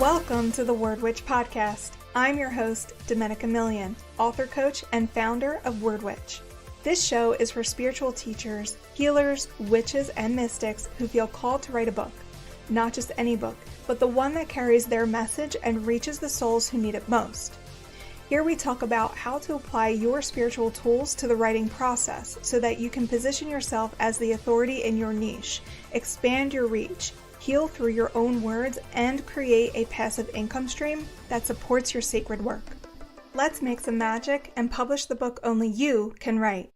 Welcome to the Word Witch podcast. I'm your host, Domenica, author coach and founder of Word Witch. This show is for spiritual teachers, healers, witches, and mystics who feel called to write a book. Not just any book, but the one that carries their message and reaches the souls who need it most. Here we talk about how to apply your spiritual tools to the writing process so that you can position yourself as the authority in your niche, expand your reach, heal through your own words, and create a passive income stream that supports your sacred work. Let's make some magic and publish the book only you can write.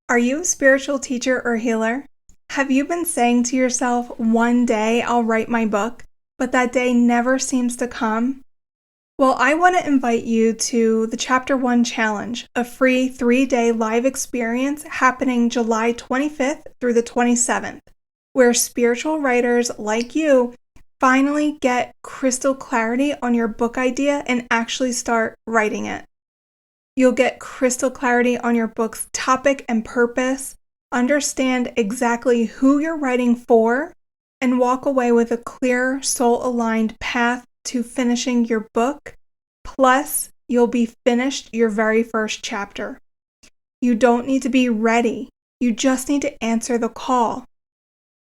Are you a spiritual teacher or healer? Have you been saying to yourself, one day I'll write my book, but that day never seems to come? Well, I want to invite you to the Chapter 1 Challenge, a free 3-day live experience happening July 25th through the 27th, where spiritual writers like you finally get crystal clarity on your book idea and actually start writing it. You'll get crystal clarity on your book's topic and purpose, understand exactly who you're writing for, and walk away with a clear, soul-aligned path to finishing your book. Plus, you'll be finished your very first chapter. You don't need to be ready. You just need to answer the call.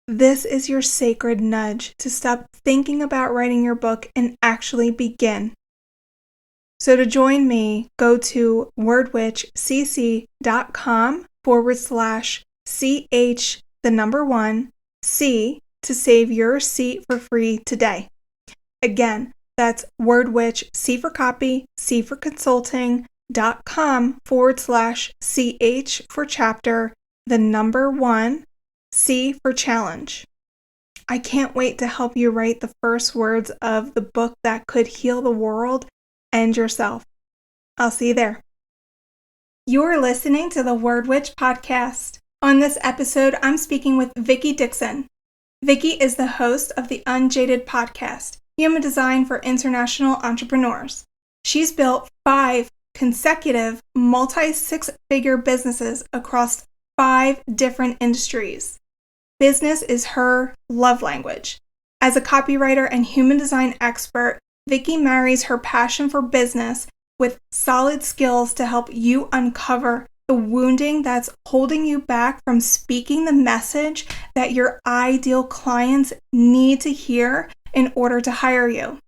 This is your sacred nudge to stop thinking about writing your book and actually begin. So to join me, go to wordwitchcc.com/CH1C to save your seat for free today. Again, that's wordwitch, C for copy, C for consulting.com/CH for chapter, 1, C for challenge. I can't wait to help you write the first words of the book that could heal the world and yourself. I'll see you there. You're listening to the Word Witch podcast. On this episode, I'm speaking with Vicki Dickson. Vicki is the host of the Unjaded podcast, Human Design for International Entrepreneurs. She's built 5 consecutive multi-6-figure businesses across 5 different industries. Business is her love language. As a copywriter and human design expert, Vicki marries her passion for business with solid skills to help you uncover the wounding that's holding you back from speaking the message that your ideal clients need to hear in order to hire you.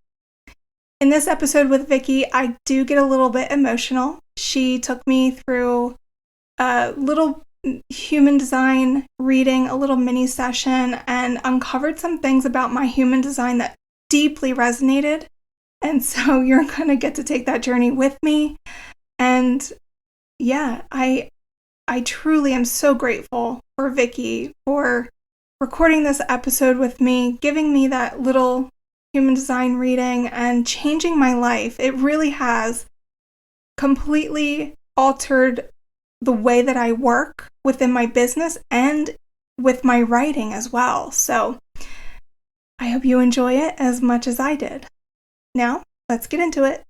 In this episode with Vicki, I do get a little bit emotional. She took me through a little human design reading, a little mini session, and uncovered some things about my human design that deeply resonated. And so you're going to get to take that journey with me. And yeah, I truly am so grateful for Vicki for recording this episode with me, giving me that little human design reading and changing my life. It really has completely altered the way that I work within my business and with my writing as well. So I hope you enjoy it as much as I did. Now, let's get into it.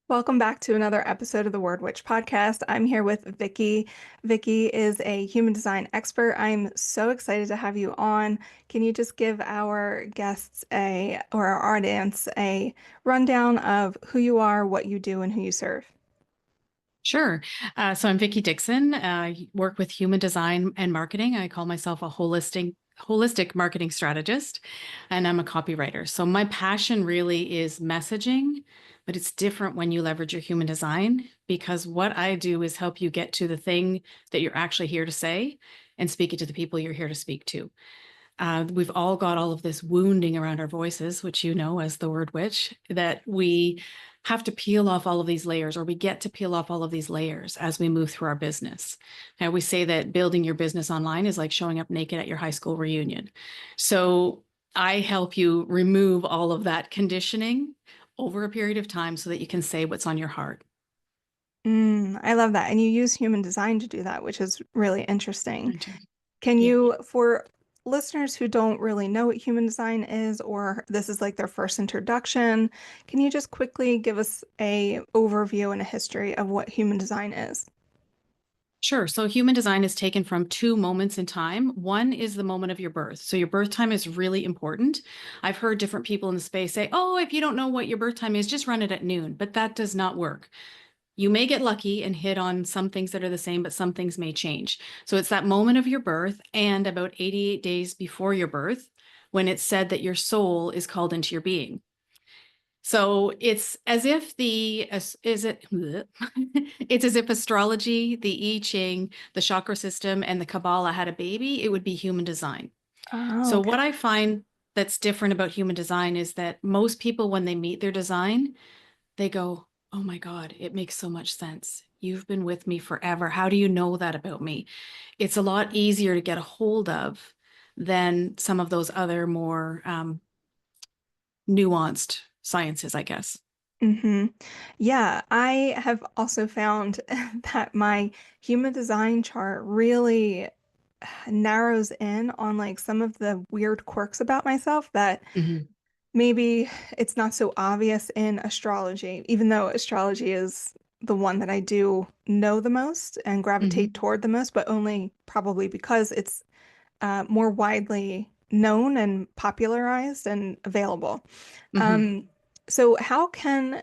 Welcome back to another episode of the Word Witch podcast. I'm here with Vicki. Vicki is a human design expert. I'm so excited to have you on. Can you just give our guests or our audience a rundown of who you are, what you do, and who you serve? Sure. So I'm Vicki Dickson. I work with human design and marketing. I call myself a holistic marketing strategist, and I'm a copywriter. So my passion really is messaging, but it's different when you leverage your human design, because what I do is help you get to the thing that you're actually here to say and speak it to the people you're here to speak to. We've all got all of this wounding around our voices, which you know as the word witch, that we have to peel off all of these layers, or we get to peel off all of these layers as we move through our business. Now, we say that building your business online is like showing up naked at your high school reunion. So I help you remove all of that conditioning over a period of time so that you can say what's on your heart. I love that. And you use human design to do that, which is really interesting. Can you, for listeners who don't really know what human design is, or this is like their first introduction, can you just quickly give us a overview and a history of what human design is? Sure. So human design is taken from two moments in time. One is the moment of your birth. So your birth time is really important. I've heard different people in the space say, oh, if you don't know what your birth time is, just run it at noon. But that does not work. You may get lucky and hit on some things that are the same, but some things may change. So it's that moment of your birth and about 88 days before your birth when it's said that your soul is called into your being. So it's as if it's as if astrology, the I Ching, the chakra system, and the Kabbalah had a baby, it would be human design. Oh, So okay. what I find that's different about human design is that most people, when they meet their design, they go, oh my God, it makes so much sense. You've been with me forever. How do you know that about me? It's a lot easier to get a hold of than some of those other more nuanced sciences, I guess. Hmm. Yeah, I have also found that my human design chart really narrows in on like some of the weird quirks about myself that Mhm. maybe it's not so obvious in astrology, even though astrology is the one that I do know the most and gravitate Mhm. toward the most, but only probably because it's more widely known and popularized and available. Mhm. Um, so, how can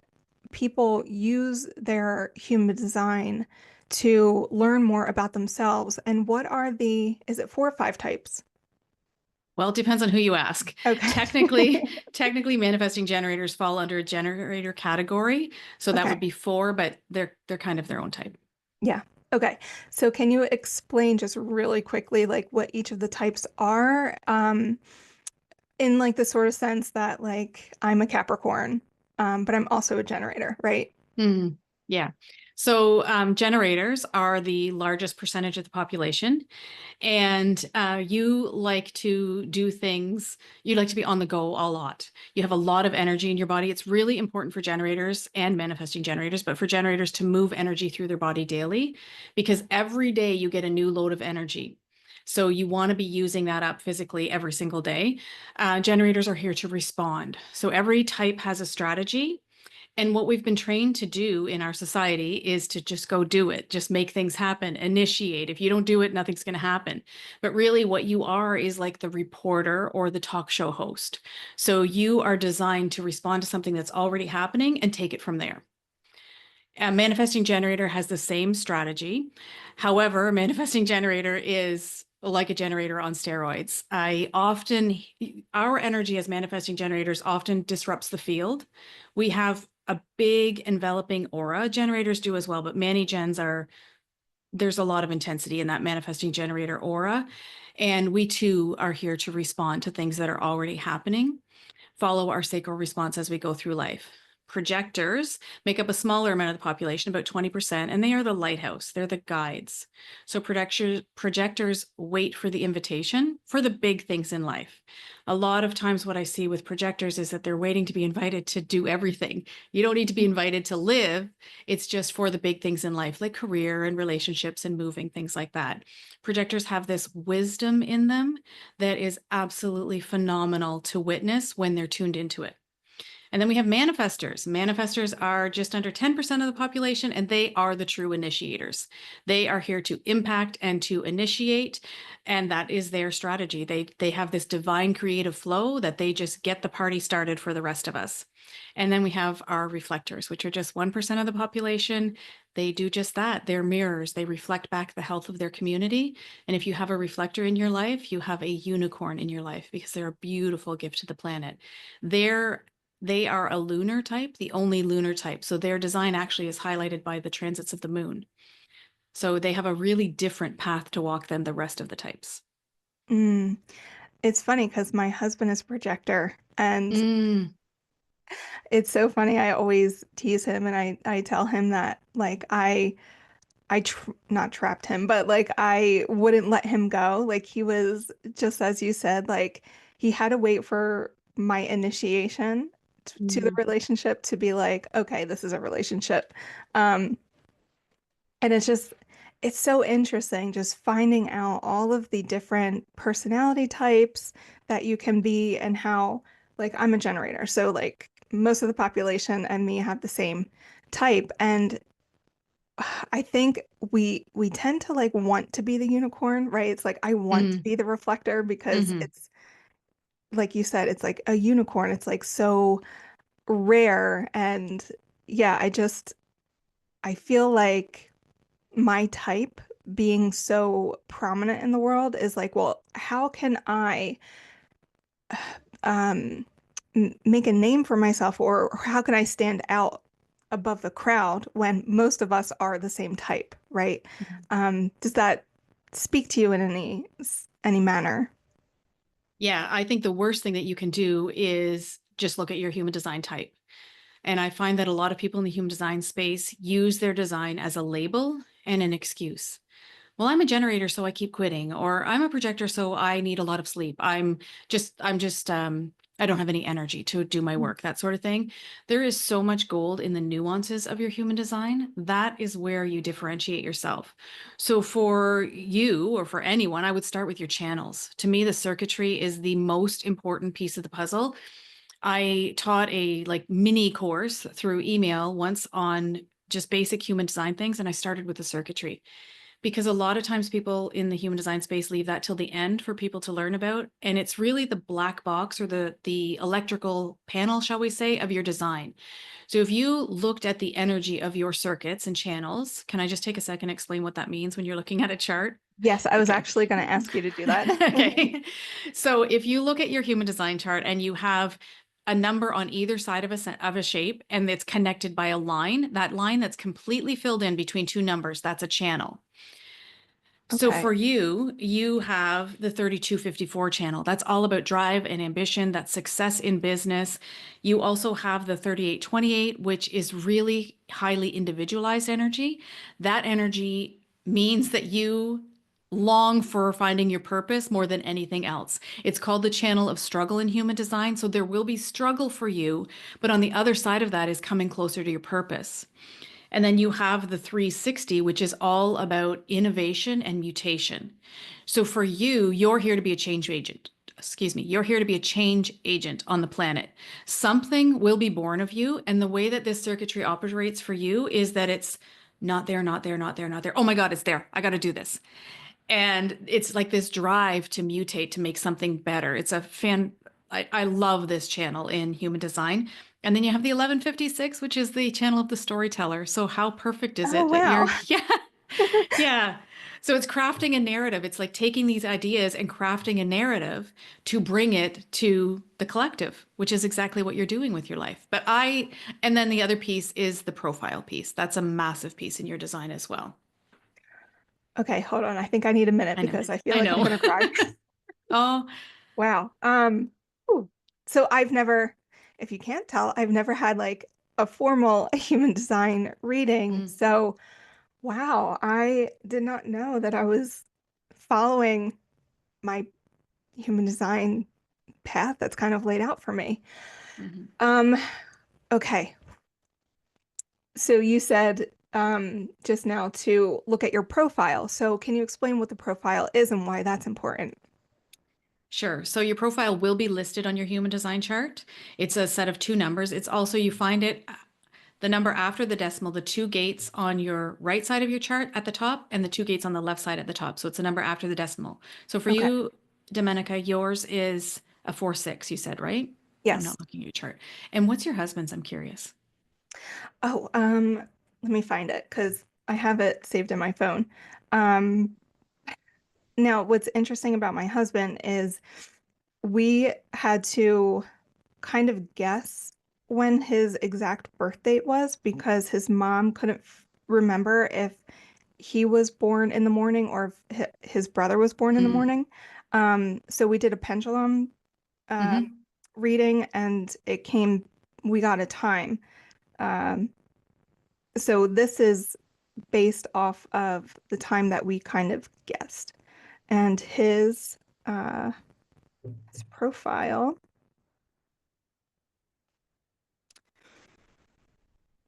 people use their human design to learn more about themselves? And what are is it 4 or 5 types? Well, it depends on who you ask. Okay. Technically, manifesting generators fall under a generator category, so that would Okay. be four, but they're kind of their own type. Yeah. Okay. So, can you explain just really quickly, like what each of the types are, in like the sort of sense that like I'm a Capricorn, but I'm also a generator, right? Mm, yeah. So generators are the largest percentage of the population, and you like to do things, you like to be on the go a lot. You have a lot of energy in your body. It's really important for generators and manifesting generators, but for generators to move energy through their body daily because every day you get a new load of energy. So you want to be using that up physically every single day. Generators are here to respond. So every type has a strategy. And what we've been trained to do in our society is to just go do it, just make things happen, initiate. If you don't do it, nothing's going to happen. But really, what you are is like the reporter or the talk show host. So you are designed to respond to something that's already happening and take it from there. A manifesting generator has the same strategy. However, a manifesting generator is like a generator on steroids. Our energy as manifesting generators often disrupts the field. We have a big enveloping aura. Generators do as well, but there's a lot of intensity in that manifesting generator aura. And we too are here to respond to things that are already happening, follow our sacral response as we go through life. Projectors make up a smaller amount of the population, about 20%, and they are the lighthouse. They're the guides. So projectors wait for the invitation for the big things in life. A lot of times what I see with projectors is that they're waiting to be invited to do everything. You don't need to be invited to live. It's just for the big things in life, like career and relationships and moving, things like that. Projectors have this wisdom in them that is absolutely phenomenal to witness when they're tuned into it. And then we have manifestors. Manifestors are just under 10% of the population, and they are the true initiators. They are here to impact and to initiate, and that is their strategy. They have this divine creative flow that they just get the party started for the rest of us. And then we have our reflectors, which are just 1% of the population. They do just that. They're mirrors. They reflect back the health of their community. And if you have a reflector in your life, you have a unicorn in your life because they're a beautiful gift to the planet. They're they are a lunar type, the only lunar type. So their design actually is highlighted by the transits of the moon. So they have a really different path to walk than the rest of the types. Mm. It's funny because my husband is a projector, and Mm, it's so funny. I always tease him, and I tell him that like I tr not trapped him, but like I wouldn't let him go. Like he was just as you said, like he had to wait for my initiation to the mm, relationship to be like, okay, this is a relationship. Um, and it's so interesting just finding out all of the different personality types that you can be and how, like, I'm a generator. So, like, most of the population and me have the same type. And I think we tend to like want to be the unicorn, right? It's like I want to Mm, be the reflector because hmm it's like you said, it's like a unicorn. It's like so rare and yeah, I feel like my type being so prominent in the world is like, well, how can I um make a name for myself or how can I stand out above the crowd when most of us are the same type, right? Does that speak to you in any manner? Yeah, I think the worst thing that you can do is just look at your human design type. And I find that a lot of people in the human design space use their design as a label and an excuse. Well, I'm a generator, so I keep quitting, or I'm a projector, so I need a lot of sleep. I don't have any energy to do my work, that sort of thing. There is so much gold in the nuances of your human design. That is where you differentiate yourself. So for you or for anyone, I would start with your channels. To me, the circuitry is the most important piece of the puzzle. I taught a like mini course through email once on just basic human design things, and I started with the circuitry because a lot of times people in the human design space leave that till the end for people to learn about, and it's really the black box or the electrical panel, shall we say, of your design. So if you looked at the energy of your circuits and channels, can I just take a second to explain what that means when you're looking at a chart? Yes, I was Okay. actually going to ask you to do that. Okay. So if you look at your human design chart and you have a number on either side of a shape and it's connected by a line, that line that's completely filled in between two numbers, that's a channel. So Okay. for you, you have the 3254 channel. That's all about drive and ambition, that's success in business. You also have the 3828, which is really highly individualized energy. That energy means that you long for finding your purpose more than anything else. It's called the channel of struggle in human design. So there will be struggle for you, but on the other side of that is coming closer to your purpose. And then you have the 360, which is all about innovation and mutation. So for you, you're here to be a change agent. Excuse me, you're here to be a change agent on the planet. Something will be born of you. And the way that this circuitry operates for you is that it's not there, not there, not there, not there. Oh my God, it's there. I got to do this. And it's like this drive to mutate, to make something better. I love this channel in human design. And then you have the 1156, which is the channel of the storyteller. So how perfect is Oh, it that you're, wow. yeah, yeah. So it's crafting a narrative. It's like taking these ideas and crafting a narrative to bring it to the collective, which is exactly what you're doing with your life. And then the other piece is the profile piece. That's a massive piece in your design as well. Okay, hold on. I think I need a minute I know. because I feel I like I'm know. going to cry. Oh, Wow. Ooh. So I've never, if you can't tell, I've never had like a formal human design reading. mm, So, wow, I did not know that I was following my human design path that's kind of laid out for me. mhm. Um, okay. So you said just now to look at your profile. So can you explain what the profile is and why that's important? Sure. So your profile will be listed on your human design chart. It's a set of two numbers. It's also, you find it the number after the decimal, the two gates on your right side of your chart at the top and the two gates on the left side at the top. So it's a number after the decimal. So for Okay. you, Domenica, yours is a 4-6, you said, right? I'm Yes. not looking at your chart. And what's your husband's? I'm curious. Oh, let me find it because I have it saved in my phone. Um, Now, what's interesting about my husband is we had to kind of guess when his exact birth date was because his mom couldn't remember if he was born in the morning or if his brother was born in the Mm. morning. So we did a pendulum uh, Hmm. reading and we got a time. Um, so this is based off of the time that we kind of guessed. And uh, his profile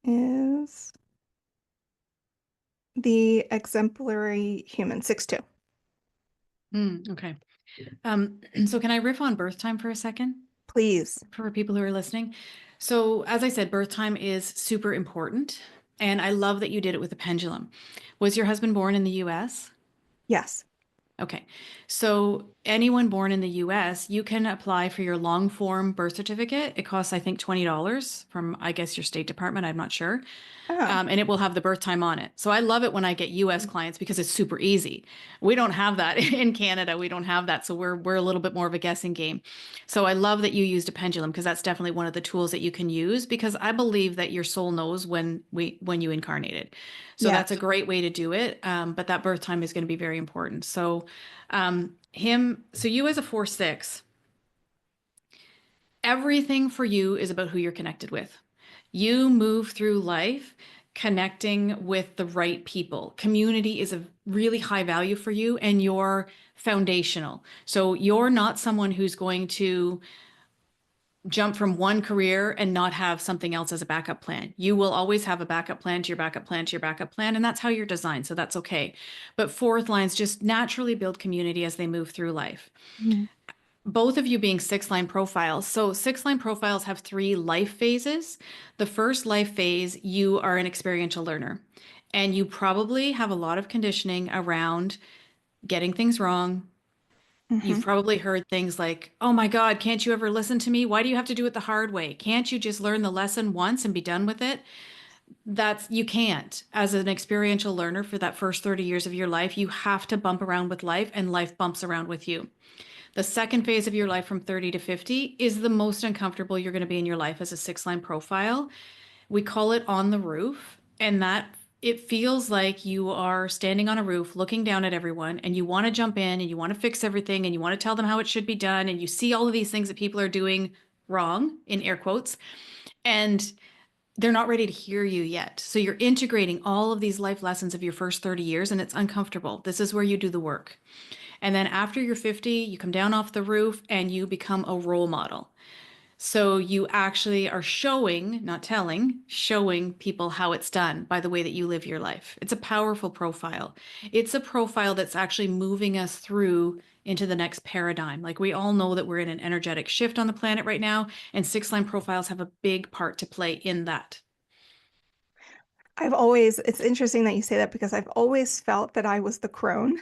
is the exemplary human 6'2". Mm, okay. So can I riff on birth time for a second? Please. For people who are listening. So, as I said, birth time is super important. And I love that you did it with a pendulum. Was your husband born in the US? Yes. Okay. So anyone born in the US, you can apply for your long form birth certificate. It costs, I think, $20 from, I guess, your State Department. I'm not sure. Oh. And it will have the birth time on it. So I love it when I get US clients because it's super easy. We don't have that in Canada. We don't have that. So we're a little bit more of a guessing game. So I love that you used a pendulum because that's definitely one of the tools that you can use because I believe that your soul knows when you incarnated. So Yes. that's a great way to do it. But that birth time is going to be very important. So so you as a 4/6, everything for you is about who you're connected with. You move through life connecting with the right people. Community is a really high value for you and you're foundational. So you're not someone who's going to jump from one career and not have something else as a backup plan. You will always have a backup plan to your backup plan to your backup plan, and that's how you're designed. So that's okay. But fourth lines just naturally build community as they move through life. Mhm. Both of you being 6-line profiles. So 6-line profiles have 3 life phases. The first life phase, you are an experiential learner, and you probably have a lot of conditioning around getting things wrong. You've Mhm. probably heard things like, oh my God, can't you ever listen to me? Why do you have to do it the hard way? Can't you just learn the lesson once and be done with it? You can't. As an experiential learner for that first 30 years of your life, you have to bump around with life and life bumps around with you. The second phase of your life from 30 to 50 is the most uncomfortable you're going to be in your life as a 6-line profile. We call it on the roof, and that it feels like you are standing on a roof looking down at everyone and you want to jump in and you want to fix everything and you want to tell them how it should be done and you see all of these things that people are doing wrong in air quotes and they're not ready to hear you yet. So you're integrating all of these life lessons of your first 30 years and it's uncomfortable. This is where you do the work. And then after you're 50, you come down off the roof and you become a role model. So you actually are showing, not telling, showing people how it's done by the way that you live your life. It's a powerful profile. It's a profile that's actually moving us through into the next paradigm. Like we all know that we're in an energetic shift on the planet right now, and 6-line profiles have a big part to play in that. It's interesting that you say that because I've always felt that I was the crone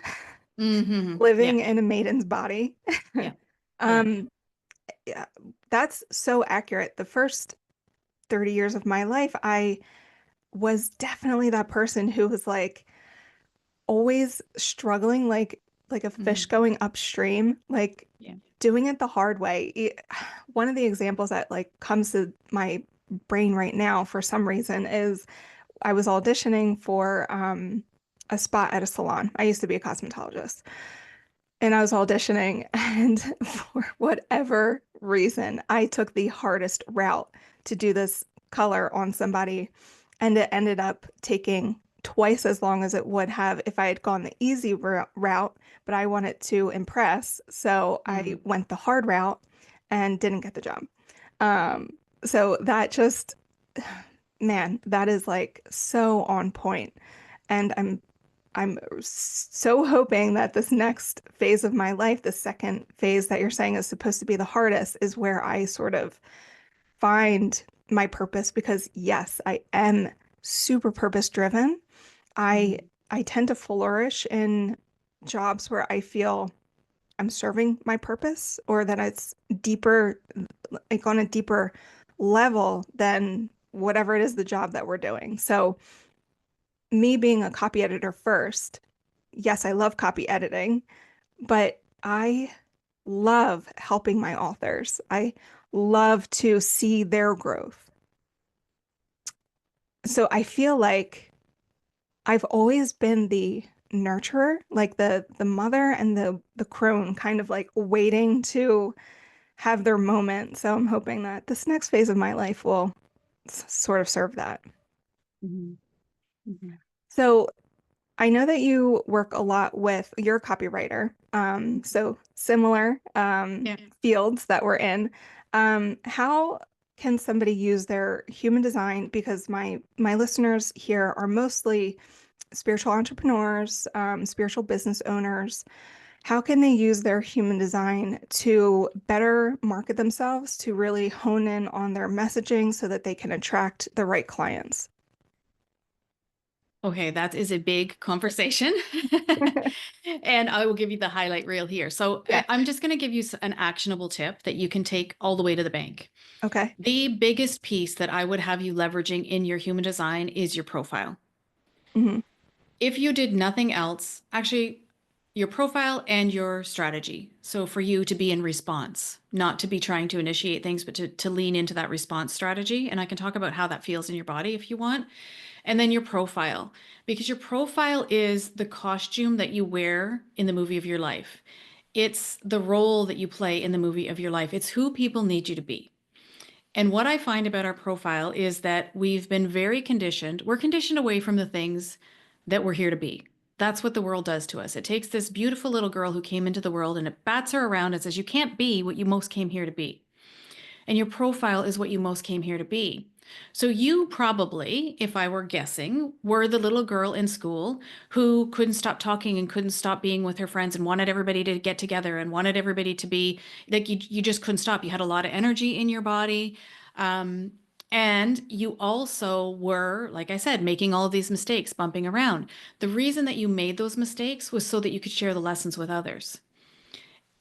Yeah, living in a maiden's body. yeah, yeah. Um, yeah, that's so accurate. The first 30 years of my life, I was definitely that person who was like always struggling like a fish Mhm. going upstream, like Yeah. doing it the hard way. One of the examples that like comes to my brain right now for some reason is I was auditioning for a spot at a salon. I used to be a cosmetologist. And I was auditioning, and for whatever reason, I took the hardest route to do this color on somebody, and it ended up taking twice as long as it would have if I had gone the easy route, but I wanted to impress, so I Mm. went the hard route and didn't get the job. Um, so that just, man, that is like so on point. And I'm so hoping that this next phase of my life, the second phase that you're saying is supposed to be the hardest, is where I sort of find my purpose because yes, I am super purpose driven. I Mhm. I tend to flourish in jobs where I feel I'm serving my purpose or that it's deeper, like on a deeper level than whatever it is the job that we're doing. So me being a copy editor first, yes, I love copy editing, but I love helping my authors. I love to see their growth. So I feel like I've always been the nurturer, like the mother and the crone kind of like waiting to have their moment. So I'm hoping that this next phase of my life will sort of serve that. Mhm. Mhm. So I know that you work a lot with, you're a copywriter, so similar Yeah. fields that we're in. How can somebody use their human design? Because my listeners here are mostly spiritual entrepreneurs, spiritual business owners. How can they use their human design to better market themselves, to really hone in on their messaging so that they can attract the right clients? Okay, that is a big conversation. And I will give you the highlight reel here. So Yeah. I'm just going to give you an actionable tip that you can take all the way to the bank. Okay. The biggest piece that I would have you leveraging in your human design is your profile. Hmm. If you did nothing else, actually, your profile and your strategy. So for you to be in response, not to be trying to initiate things, but to lean into that response strategy. And I can talk about how that feels in your body if you want. And then your profile, because your profile is the costume that you wear in the movie of your life. It's the role that you play in the movie of your life. It's who people need you to be. And what I find about our profile is that we've been very conditioned. We're conditioned away from the things that we're here to be. That's what the world does to us. It takes this beautiful little girl who came into the world and it bats her around and says, you can't be what you most came here to be. And your profile is what you most came here to be. So you probably, if I were guessing, were the little girl in school who couldn't stop talking and couldn't stop being with her friends and wanted everybody to get together and wanted everybody to be like you just couldn't stop. You had a lot of energy in your body. Um, and you also were, like I said, making all of these mistakes, bumping around. The reason that you made those mistakes was so that you could share the lessons with others.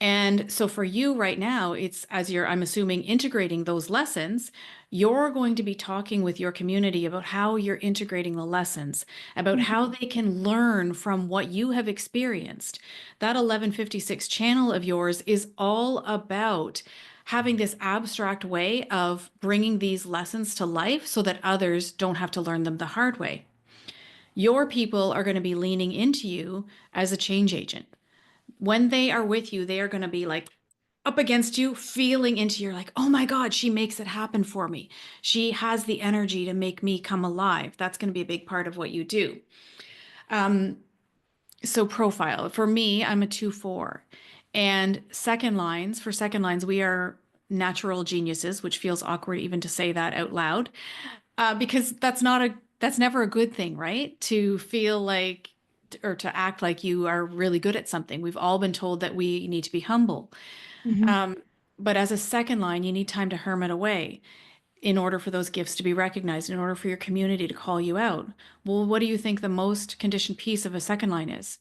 And so for you right now, it's as you're, I'm assuming, integrating those lessons, you're going to be talking with your community about how you're integrating the lessons, about how Hmm. they can learn from what you have experienced. That 1156 channel of yours is all about having this abstract way of bringing these lessons to life so that others don't have to learn them the hard way. Your people are going to be leaning into you as a change agent. When they are with you, they are going to be like up against you, feeling into your like, oh my God, she makes it happen for me. She has the energy to make me come alive. That's going to be a big part of what you do. Um, so profile for me, I'm a 2-4, and second lines, we are natural geniuses, which feels awkward even to say that out loud, because that's never a good thing, right? To feel like or to act like you are really good at something. We've all been told that we need to be humble. Hmm. Um, but as a second line, you need time to hermit away in order for those gifts to be recognized, in order for your community to call you out. Well, what do you think the most conditioned piece of a second line is?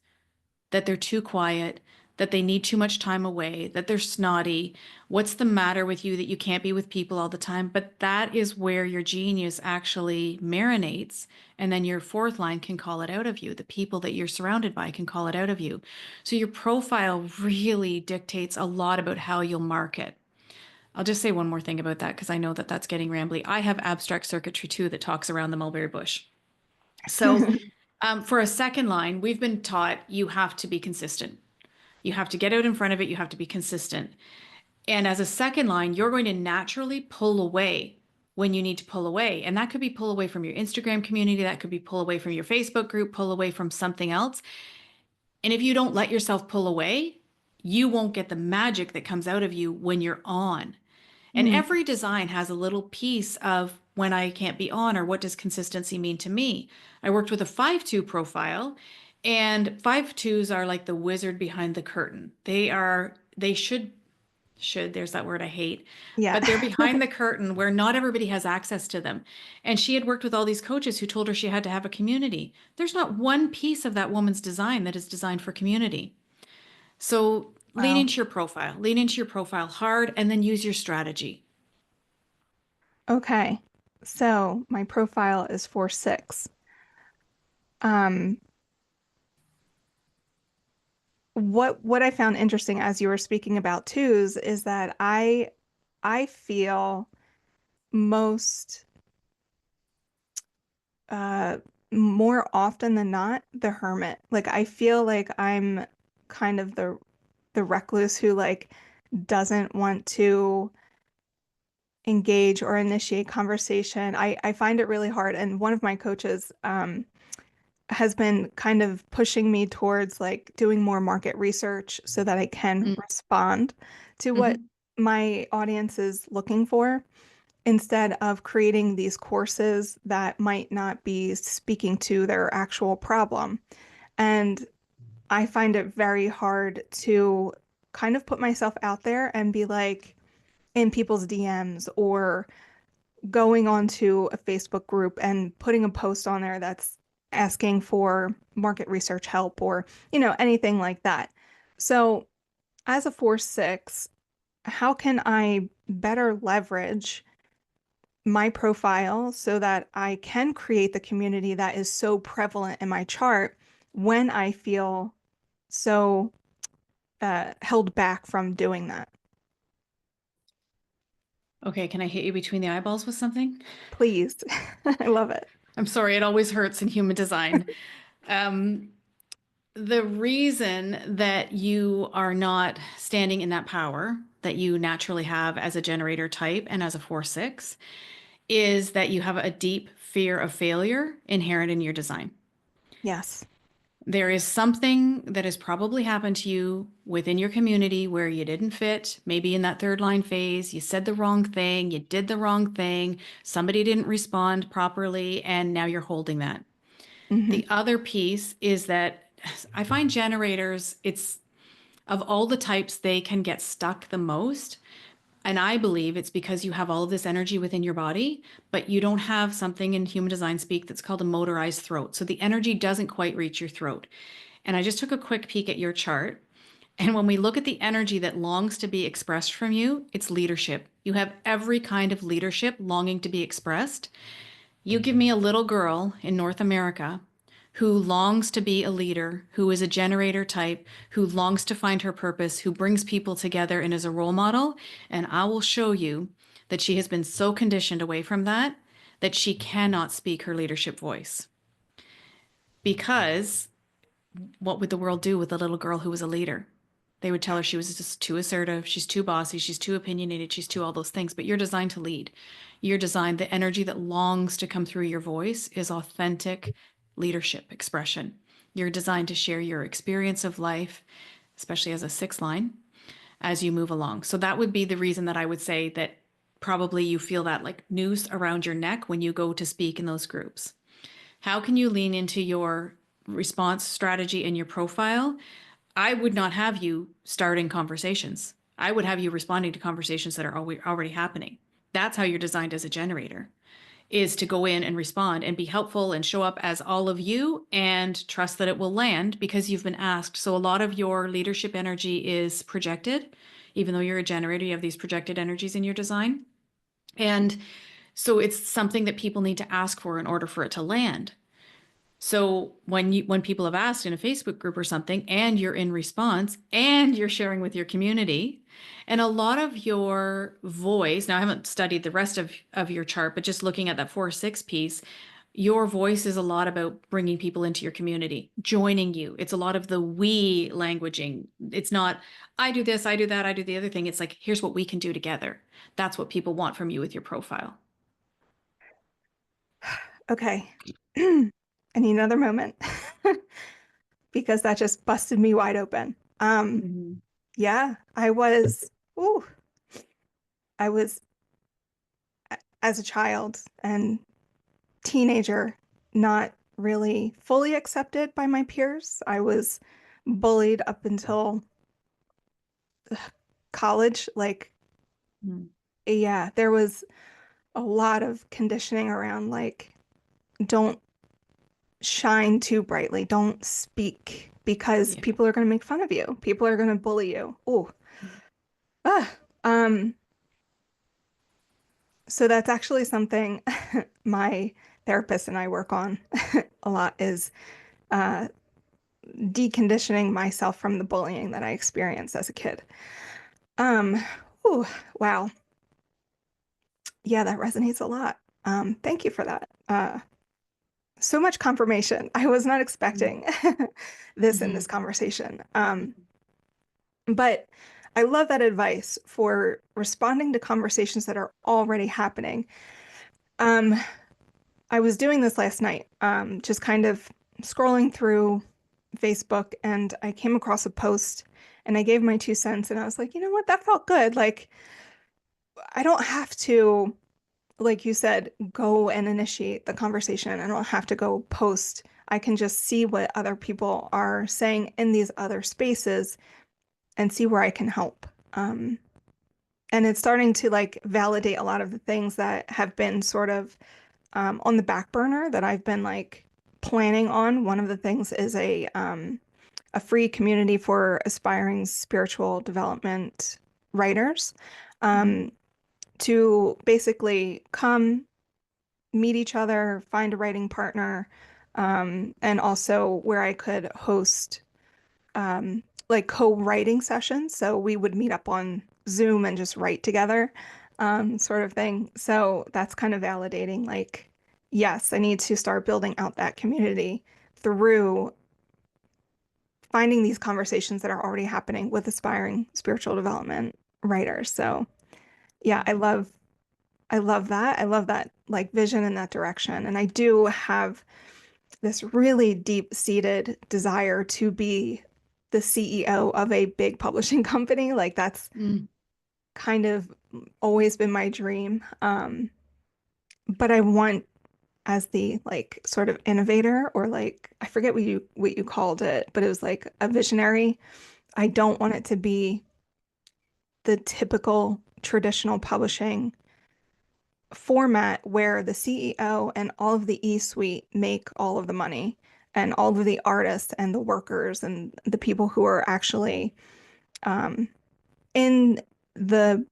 That they're too quiet, that they need too much time away, that they're snotty. What's the matter with you that you can't be with people all the time? But that is where your genius actually marinates. And then your fourth line can call it out of you. The people that you're surrounded by can call it out of you. So your profile really dictates a lot about how you'll market. I'll just say one more thing about that because I know that that's getting rambly. I have abstract circuitry too that talks around the mulberry bush. So for a second line, we've been taught you have to be consistent. You have to get out in front of it. You have to be consistent. And as a second line, you're going to naturally pull away when you need to pull away. And that could be pull away from your Instagram community. That could be pull away from your Facebook group, pull away from something else. And if you don't let yourself pull away, you won't get the magic that comes out of you when you're on. And Hmm. every design has a little piece of when I can't be on or what does consistency mean to me. I worked with a 5-2 profile, and 5-2s are like the wizard behind the curtain. They should, there's that word I hate, Yeah. but they're behind the curtain where not everybody has access to them. And she had worked with all these coaches who told her she had to have a community. There's not one piece of that woman's design that is designed for community. So Wow. lean into your profile hard, and then use your strategy. Okay. So my profile is 4-6. Um, what I found interesting as you were speaking about twos is that I feel most uh more often than not the hermit. Like I feel like I'm kind of the recluse who like doesn't want to engage or initiate conversation. I find it really hard. And one of my coaches has been kind of pushing me towards like doing more market research so that I can respond to what Mm-hmm. my audience is looking for instead of creating these courses that might not be speaking to their actual problem. And I find it very hard to kind of put myself out there and be like in people's DMs or going onto a Facebook group and putting a post on there that's asking for market research help or, anything like that. So, as a 4/6, how can I better leverage my profile so that I can create the community that is so prevalent in my chart when I feel so held back from doing that? Okay, can I hit you between the eyeballs with something? Please. I love it. I'm sorry, it always hurts in human design. Um, the reason that you are not standing in that power that you naturally have as a generator type and as a 4/6 is that you have a deep fear of failure inherent in your design. Yes. There is something that has probably happened to you within your community where you didn't fit, maybe in that third line phase, you said the wrong thing, you did the wrong thing, somebody didn't respond properly, and now you're holding that. Hmm. The other piece is that I find generators, it's of all the types, they can get stuck the most. And I believe it's because you have all of this energy within your body, but you don't have something in human design speak that's called a motorized throat. So the energy doesn't quite reach your throat. And I just took a quick peek at your chart. And when we look at the energy that longs to be expressed from you, it's leadership. You have every kind of leadership longing to be expressed. You give me a little girl in North America who longs to be a leader, who is a generator type, who longs to find her purpose, who brings people together and is a role model. And I will show you that she has been so conditioned away from that that she cannot speak her leadership voice. Because what would the world do with a little girl who was a leader? They would tell her she was just too assertive, she's too bossy, she's too opinionated, she's too all those things. But you're designed to lead. You're designed, the energy that longs to come through your voice is authentic leadership expression. You're designed to share your experience of life, especially as a 6 line, as you move along. So that would be the reason that I would say that probably you feel that like noose around your neck when you go to speak in those groups. How can you lean into your response strategy and your profile? I would not have you starting conversations. I would have you responding to conversations that are already happening. That's how you're designed as a generator, is to go in and respond and be helpful and show up as all of you and trust that it will land because you've been asked. So a lot of your leadership energy is projected. Even though you're a generator, you have these projected energies in your design. And so it's something that people need to ask for in order for it to land. So when people have asked in a Facebook group or something and you're in response and you're sharing with your community, and a lot of your voice, now I haven't studied the rest of your chart, but just looking at that 4/6 piece, your voice is a lot about bringing people into your community, joining you. It's a lot of the we languaging. It's not, I do this, I do that, I do the other thing. It's like, here's what we can do together. That's what people want from you with your profile. Okay. I need another moment because that just busted me wide open. Mhm. Yeah, I was, ooh, I was as a child and teenager not really fully accepted by my peers. I was bullied up until college. Like, Mhm. yeah, there was a lot of conditioning around like, don't shine too brightly, don't speak because Yeah. people are going to make fun of you. People are going to bully you. Oh, ah, um, so that's actually something my therapist and I work on a lot is uh, deconditioning myself from the bullying that I experienced as a kid. Um, ooh, wow. Yeah, that resonates a lot. Thank you for that. So much confirmation. I was not expecting this in this Mhm. conversation. But I love that advice for responding to conversations that are already happening. Um, I was doing this last night, just kind of scrolling through Facebook, and I came across a post and I gave my 2 cents, and I was like, you know what, that felt good. Like, I don't have to, like you said, go and initiate the conversation. I don't have to go post. I can just see what other people are saying in these other spaces and see where I can help. And it's starting to like validate a lot of the things that have been sort of on the back burner that I've been like planning on. One of the things is a free community for aspiring spiritual development writers, um, to basically come meet each other, find a writing partner, and also where I could host like co-writing sessions. So we would meet up on Zoom and just write together, sort of thing. So that's kind of validating, like, yes, I need to start building out that community through finding these conversations that are already happening with aspiring spiritual development writers. So yeah, I love that. I love that like vision in that direction. And I do have this really deep-seated desire to be the CEO of a big publishing company. Like that's Mm. kind of always been my dream. But I want as the like sort of innovator, or like I forget what you called it, but it was like a visionary. I don't want it to be the typical traditional publishing format where the CEO and all of the E-suite make all of the money, and all of the artists and the workers and the people who are actually um, in the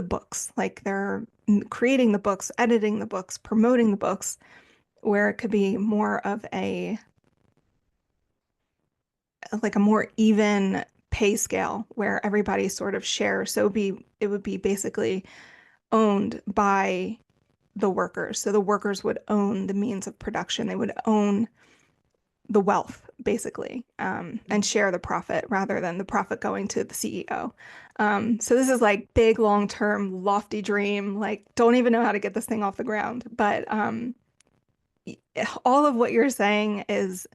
books, like they're creating the books, editing the books, promoting the books, where it could be more of a like a more even pay scale where everybody sort of shares. So it would be basically owned by the workers. So the workers would own the means of production. They would own the wealth, basically, and share the profit rather than the profit going to the CEO. So this is like big, long-term, lofty dream. Like, don't even know how to get this thing off the ground. But all of what you're saying is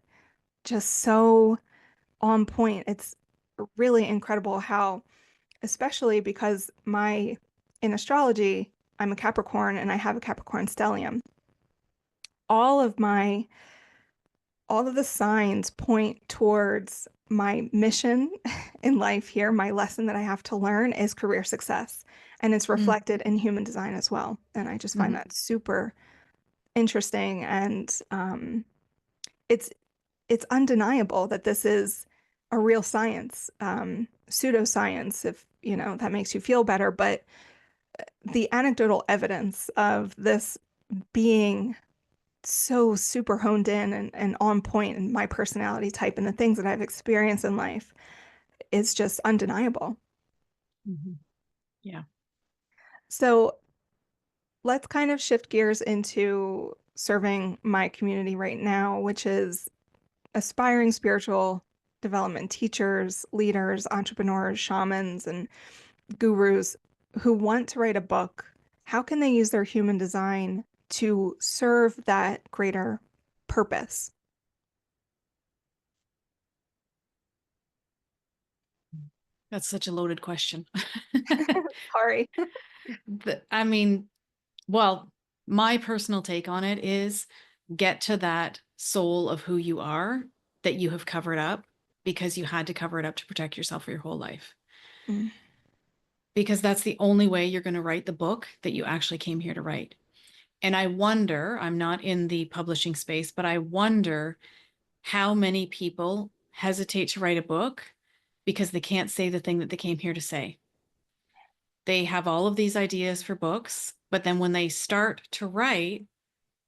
just so on point. It's really incredible how, especially because in astrology, I'm a Capricorn and I have a Capricorn stellium. All of my all of the signs point towards my mission in life here. My lesson that I have to learn is career success, and it's Mm. reflected in human design as well. And I just find Mhm. that super interesting. And it's it's undeniable that this is a real science, pseudoscience, if you know that makes you feel better. But the anecdotal evidence of this being so super honed in and on point in my personality type and the things that I've experienced in life is just undeniable. Mhm. Yeah. So let's kind of shift gears into serving my community right now, which is aspiring spiritual development teachers, leaders, entrepreneurs, shamans, and gurus who want to write a book. How can they use their human design to serve that greater purpose? That's such a loaded question. Sorry. I mean, well, my personal take on it is get to that soul of who you are that you have covered up because you had to cover it up to protect yourself for your whole life. Mm. Because that's the only way you're going to write the book that you actually came here to write. And I wonder, I'm not in the publishing space, but I wonder how many people hesitate to write a book because they can't say the thing that they came here to say. They have all of these ideas for books, but then when they start to write,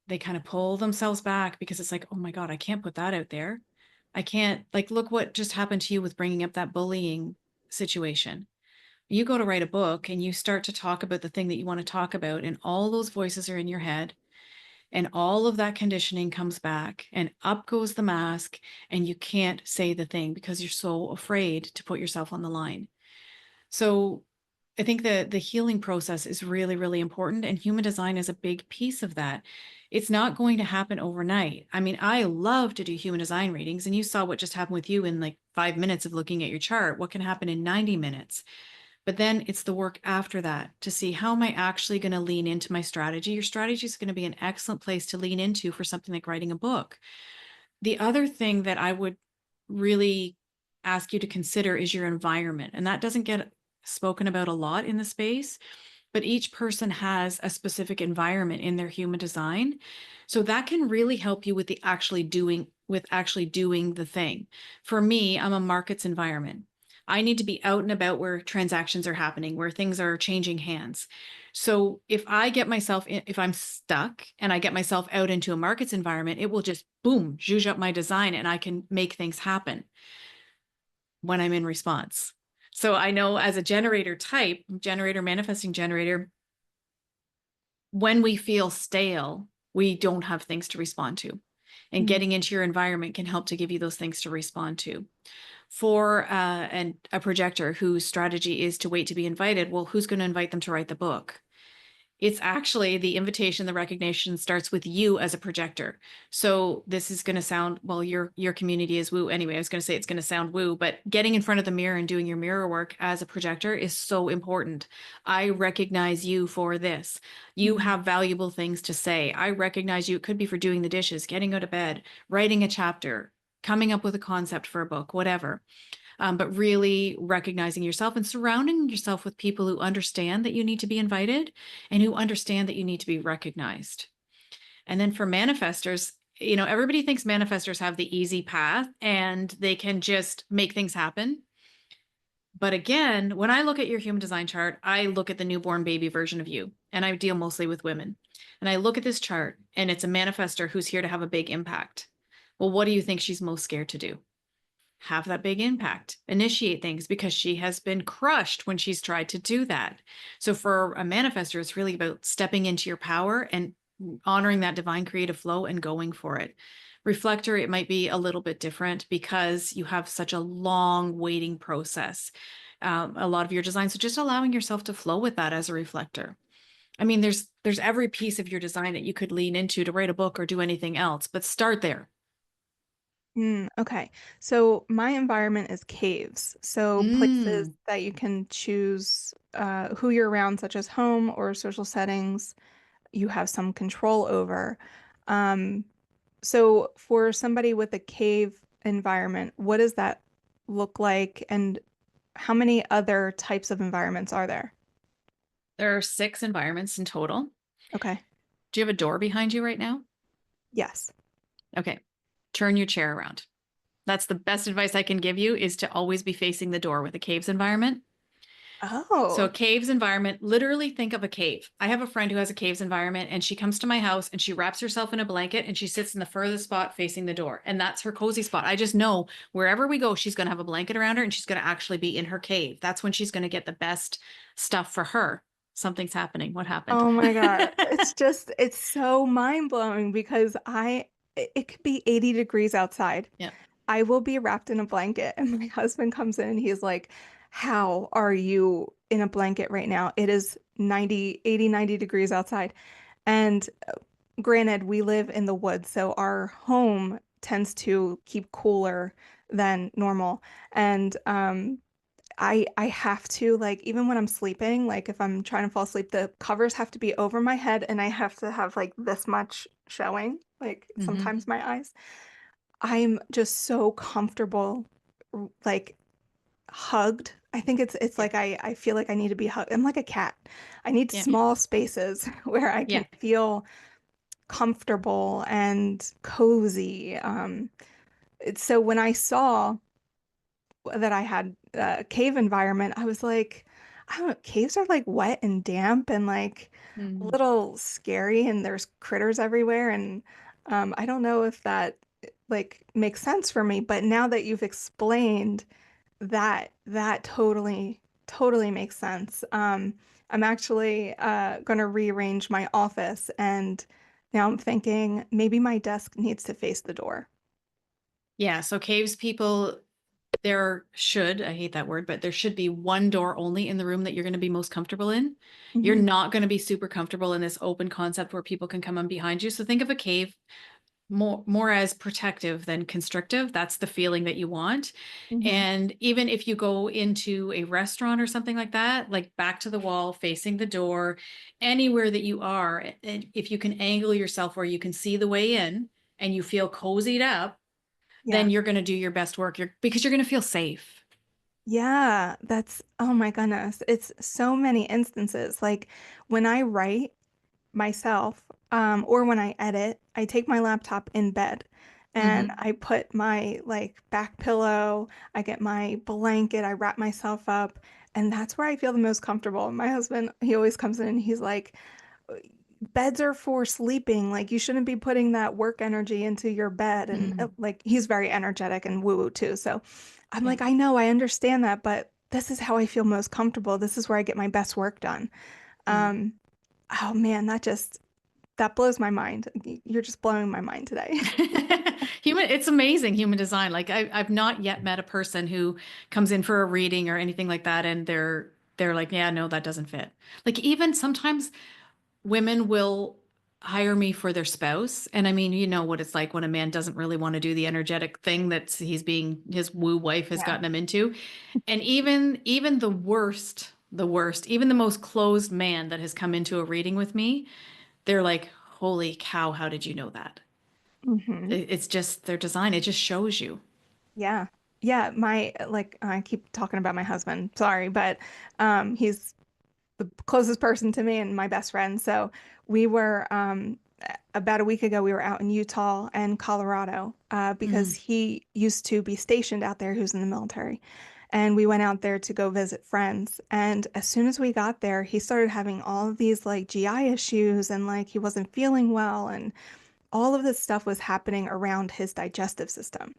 they kind of pull themselves back because it's like, oh my God, I can't put that out there. I can't, like, look what just happened to you with bringing up that bullying situation. You go to write a book and you start to talk about the thing that you want to talk about, and all those voices are in your head, and all of that conditioning comes back, and up goes the mask, and you can't say the thing because you're so afraid to put yourself on the line. So I think the healing process is really, really important, and human design is a big piece of that. It's not going to happen overnight. I mean, I love to do human design readings, and you saw what just happened with you in like 5 minutes of looking at your chart. What can happen in 90 minutes? But then it's the work after that to see, how am I actually going to lean into my strategy? Your strategy is going to be an excellent place to lean into for something like writing a book. The other thing that I would really ask you to consider is your environment. And that doesn't get spoken about a lot in the space, but each person has a specific environment in their human design. So that can really help you with the actually doing the thing. For me, I'm a markets environment. I need to be out and about where transactions are happening, where things are changing hands. So if I get myself in, if I'm stuck and I get myself out into a markets environment, it will just boom, zhuzh up my design and I can make things happen when I'm in response. So I know as a generator type, generator, manifesting generator, when we feel stale, we don't have things to respond to. And Mm. getting into your environment can help to give you those things to respond to. For a projector whose strategy is to wait to be invited, well, who's going to invite them to write the book? It's actually the invitation, the recognition starts with you as a projector. So this is going to sound, well, your community is woo. Anyway, I was going to say it's going to sound woo, but getting in front of the mirror and doing your mirror work as a projector is so important. I recognize you for this. You Mm. have valuable things to say. I recognize you. It could be for doing the dishes, getting out of bed, writing a chapter, coming up with a concept for a book, whatever. But really recognizing yourself and surrounding yourself with people who understand that you need to be invited and who understand that you need to be recognized. And then for manifestors, everybody thinks manifestors have the easy path and they can just make things happen. But again, when I look at your human design chart, I look at the newborn baby version of you, and I deal mostly with women. And I look at this chart, and it's a manifestor who's here to have a big impact. Well, what do you think she's most scared to do? Have that big impact, initiate things, because she has been crushed when she's tried to do that. So for a manifestor, it's really about stepping into your power and honoring that divine creative flow and going for it. Reflector, it might be a little bit different because you have such a long waiting process. A lot of your design. So just allowing yourself to flow with that as a reflector. I mean, there's every piece of your design that you could lean into to write a book or do anything else, but start there. Okay. So my environment is caves. So places Mm. that you can choose who you're around, such as home or social settings, you have some control over. Um, so for somebody with a cave environment, what does that look like? And how many other types of environments are there? There are 6 environments in total. Okay. Do you have a door behind you right now? Yes. Okay. Turn your chair around. That's the best advice I can give you is to always be facing the door with a caves environment. So a Oh. caves environment, literally think of a cave. I have a friend who has a caves environment and she comes to my house and she wraps herself in a blanket and she sits in the furthest spot facing the door. And that's her cozy spot. I just know wherever we go, she's going to have a blanket around her and she's going to actually be in her cave. That's when she's going to get the best stuff for her. Something's happening. What happened? Oh my God. It's so mind-blowing because it could be 80 degrees outside. Yeah. I will be wrapped in a blanket and my husband comes in and he's like, "How are you in a blanket right now? It is 90, 80, 90 degrees outside." And granted, we live in the woods, so our home tends to keep cooler than normal. And I have to like even when I'm sleeping, like if I'm trying to fall asleep, the covers have to be over my head and I have to have like this much showing, like Hmm. sometimes my eyes. I'm just so comfortable, like hugged. I think it's Yeah. like I feel like I need to be hugged. I'm like a cat. I need Yeah. small spaces where I can Yeah. feel comfortable and cozy. So when I saw that I had a cave environment, I was like, I don't know, caves are like wet and damp and like a Mm. little scary and there's critters everywhere and I don't know if that like makes sense for me, but now that you've explained that totally makes sense. I'm actually going to rearrange my office and now I'm thinking maybe my desk needs to face the door. Yeah. So caves people, I hate that word, but there should be one door only in the room that you're going to be most comfortable in. You're Hmm. not going to be super comfortable in this open concept where people can come in behind you. So think of a cave more as protective than constrictive. That's the feeling that you want. Hmm. And even if you go into a restaurant or something like that, like back to the wall, facing the door, anywhere that you are, and if you can angle yourself where you can see the way in and you feel cozied up, then Yeah. you're going to do your best work because you're going to feel safe. Yeah, oh my goodness. It's so many instances. Like when I write myself, or when I edit, I take my laptop in bed and Hmm. I put my like back pillow, I get my blanket, I wrap myself up, and that's where I feel the most comfortable. My husband, he always comes in and he's like, beds are for sleeping. Like you shouldn't be putting that work energy into your bed. And Mm. like he's very energetic and woo-woo too. So I'm Yeah. like, I know, I understand that, but this is how I feel most comfortable. This is where I get my best work done. Yeah. Um, oh man, that blows my mind. You're just blowing my mind today. It's amazing human design. Like I've not yet met a person who comes in for a reading or anything like that, and they're like, yeah, no, that doesn't fit. Like even sometimes women will hire me for their spouse, and I mean, you know what it's like when a man doesn't really want to do the energetic thing that his woo wife has Yeah. gotten him into, and even the worst, even the most closed man that has come into a reading with me, they're like, holy cow, how did you know that? Hmm. It's just their design. It just shows you. Yeah. Yeah. Like, I keep talking about my husband. Sorry, but he's the closest person to me and my best friend. So we were about a week ago, we were out in Utah and Colorado because Hmm. he used to be stationed out there, who's in the military. And we went out there to go visit friends. And as soon as we got there, he started having all of these like GI issues and like he wasn't feeling well. And all of this stuff was happening around his digestive system.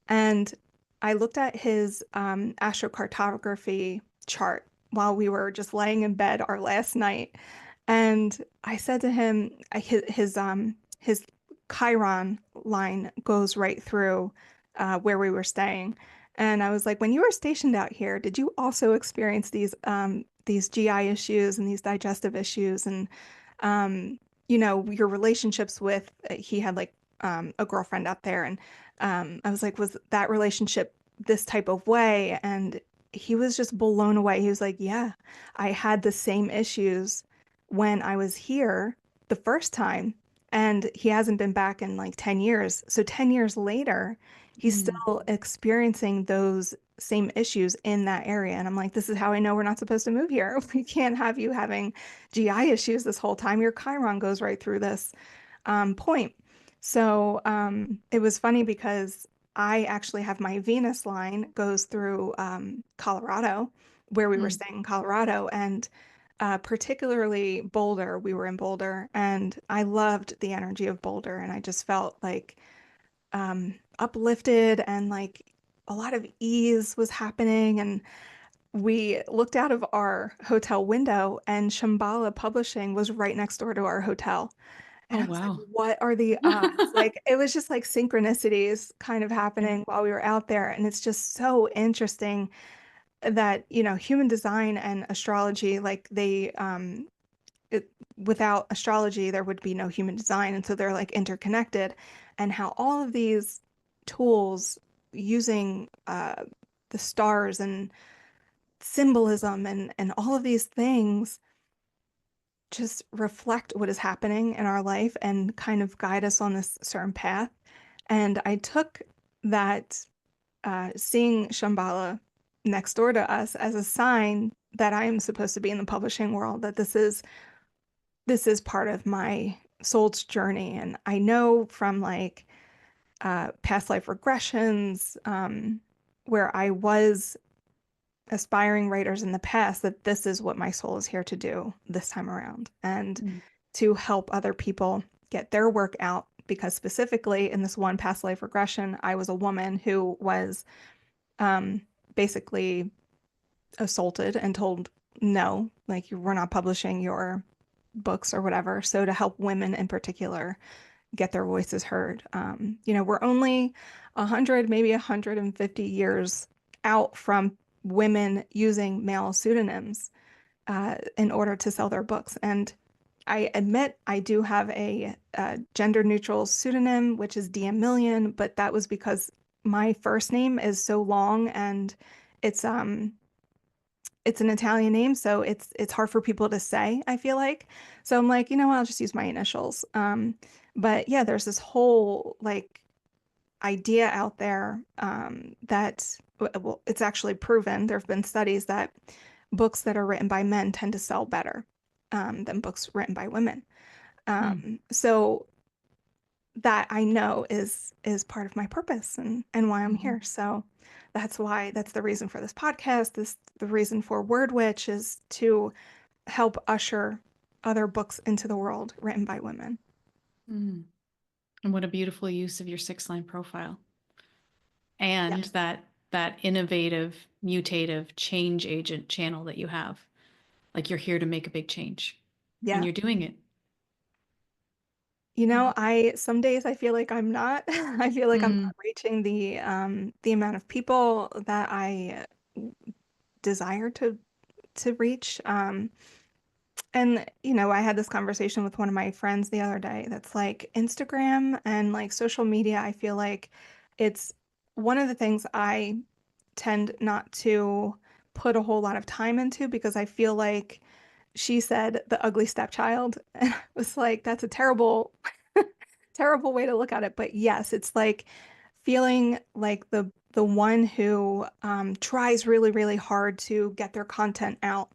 And I looked at his astrocartography chart while we were just laying in bed our last night. And I said to him, his Chiron line goes right through where we were staying. And I was like, when you were stationed out here, did you also experience these GI issues and these digestive issues? And your relationships with, he had like a girlfriend out there. And I was like, was that relationship this type of way? And he was just blown away. He was like, yeah, I had the same issues when I was here the first time. And he hasn't been back in like 10 years. So 10 years later, he's Mm. still experiencing those same issues in that area. And I'm like, this is how I know we're not supposed to move here. We can't have you having GI issues this whole time. Your Chiron goes right through this point. So it was funny because I actually have my Venus line goes through Colorado, where we were Mm. staying in Colorado, and particularly Boulder. We were in Boulder, and I loved the energy of Boulder, and I just felt like uplifted and like a lot of ease was happening. And we looked out of our hotel window, and Shambhala Publishing was right next door to our hotel. And Oh, I was like, wow. what are the odds? Like, it was just like synchronicities kind of Yeah. happening while we were out there. And it's just so interesting that, human design and astrology, like without astrology, there would be no human design. And so they're like interconnected. And how all of these tools using the stars and symbolism and all of these things just reflect what is happening in our life and kind of guide us on this certain path. And I took that seeing Shambhala next door to us as a sign that I am supposed to be in the publishing world, that this is part of my soul's journey. And I know from like past life regressions, where I was aspiring writers in the past, that this is what my soul is here to do this time around, and Mm. to help other people get their work out. Because specifically in this one past life regression, I was a woman who was um, basically assaulted and told, no, like we're not publishing your books or whatever. So to help women in particular get their voices heard, we're only 100, maybe 150 years out from women using male pseudonyms in order to sell their books. And I admit I do have a gender neutral pseudonym, which is DM Million, but that was because my first name is so long and it's um it's an Italian name, so it's hard for people to say, I feel like. So I'm like, I'll just use my initials. But yeah, there's this whole like idea out there that well, it's actually proven. There have been studies that books that are written by men tend to sell better than books written by women. Mm, So that I know is part of my purpose and why I'm here. mhm, So that's the reason for this podcast. This the reason for Word Witch is to help usher other books into the world written by women. mm. And what a beautiful use of your six-line profile and Yes. that innovative, mutative change agent channel that you have. Like you're here to make a big change and Yeah. you're doing it. You know, Yeah. I some days I feel like I'm not. I feel like I'm Mm, not reaching the amount of people that I desire to reach. And you know, I had this conversation with one of my friends the other day that's like Instagram and like social media, I feel like it's one of the things I tend not to put a whole lot of time into because I feel like she said the ugly stepchild. And I was like, that's a terrible, terrible way to look at it. But yes, it's like feeling like the one who tries really, really hard to get their content out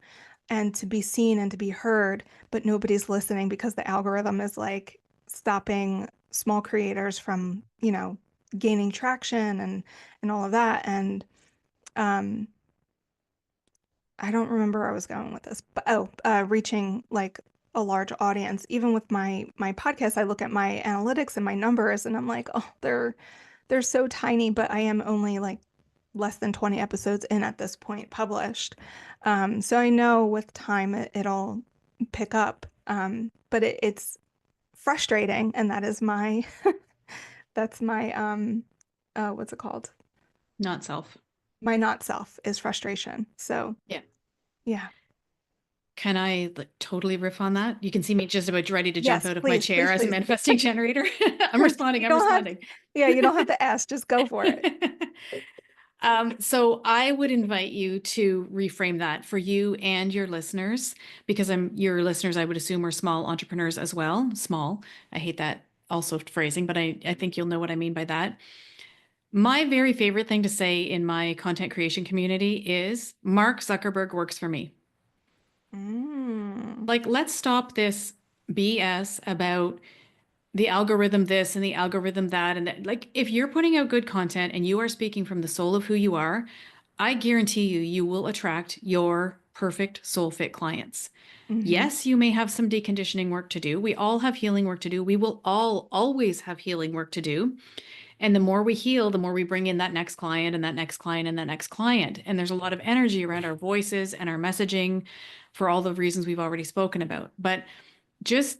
and to be seen and to be heard, but nobody's listening because the algorithm is like stopping small creators from, you know, gaining traction and all of that. And um, I don't remember where I was going with this, but reaching like a large audience. Even with my podcast, I look at my analytics and my numbers, and I'm like, oh, they're so tiny. But I am only like less than 20 episodes in at this point published. So I know with time it'll pick up. But it's frustrating, and that is my that's my what's it called? not self. My not self is frustration. So Yeah. yeah. Can I like totally riff on that? You can see me just about ready to jump Yes, out of my please, chair please, as a please. manifesting generator. I'm responding. You I'm don't have, responding. yeah, you don't have to ask, just go for it. So I would invite you to reframe that for you and your listeners, because your listeners, I would assume, are small entrepreneurs as well. Small. I hate that also phrasing, but I think you'll know what I mean by that. My very favorite thing to say in my content creation community is Mark Zuckerberg works for me. Mm, Like, let's stop this BS about the algorithm this and the algorithm that. And that. Like, if you're putting out good content and you are speaking from the soul of who you are, I guarantee you, you will attract your perfect soul fit clients. hmm. Yes, you may have some deconditioning work to do. We all have healing work to do. We will all always have healing work to do. And the more we heal, the more we bring in that next client and that next client and that next client. And there's a lot of energy around our voices and our messaging for all the reasons we've already spoken about. But just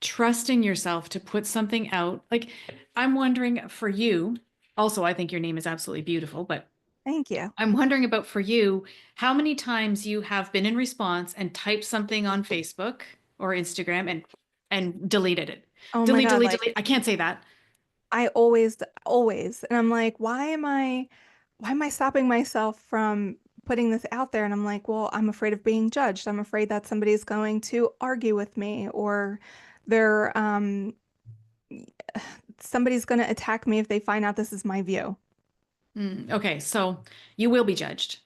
trusting yourself to put something out. Like, I'm wondering for you, also, I think your name is absolutely beautiful, but Thank you. I'm wondering about for you, how many times you have been in response and typed something on Facebook or Instagram and deleted it. Oh my Delete, God, delete, like delete. I can't say that. I always, and I'm like, why am I stopping myself from putting this out there? And I'm like, well, I'm afraid of being judged. I'm afraid that somebody's going to argue with me or they're, somebody's going to attack me if they find out this is my view. Okay, so you will be judged.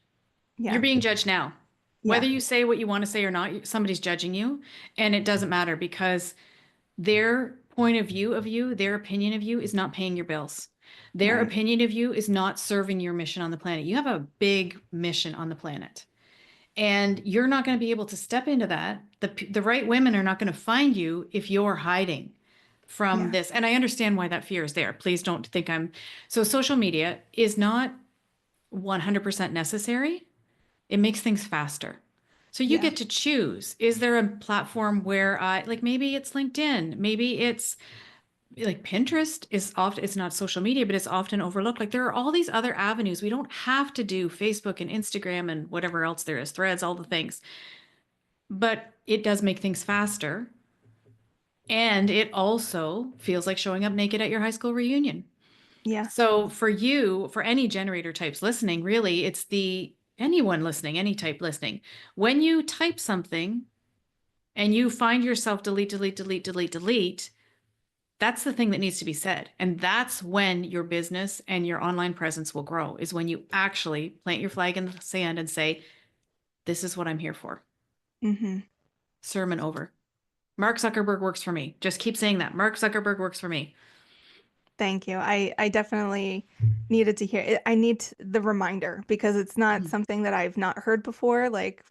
You're Yeah. being judged now. Whether Yeah. you say what you want to say or not, somebody's judging you. And it doesn't matter because their point of view of you, their opinion of you is not paying your bills. Their Right. opinion of you is not serving your mission on the planet. You have a big mission on the planet. And you're not going to be able to step into that. The right women are not going to find you if you're hiding from Yeah. this. And I understand why that fear is there. Please don't think I'm so social media is not 100% necessary. It makes things faster. So you Yeah. get to choose. Is there a platform where I like maybe it's LinkedIn, maybe it's like Pinterest is often it's not social media, but it's often overlooked. Like there are all these other avenues. We don't have to do Facebook and Instagram and whatever else there is, threads, all the things. But it does make things faster. And it also feels like showing up naked at your high school reunion. Yeah. So for you, for any generator types listening, really, it's the anyone listening, any type listening. When you type something and you find yourself delete, delete, delete, delete, delete, That's the thing that needs to be said. And that's when your business and your online presence will grow, is when you actually plant your flag in the sand and say, this is what I'm here for. Mm-hmm. Sermon over. Mark Zuckerberg works for me. Just keep saying that. Mark Zuckerberg works for me. Thank you. I definitely needed to hear it. I need the reminder because it's not Mhm. something that I've not heard before. Like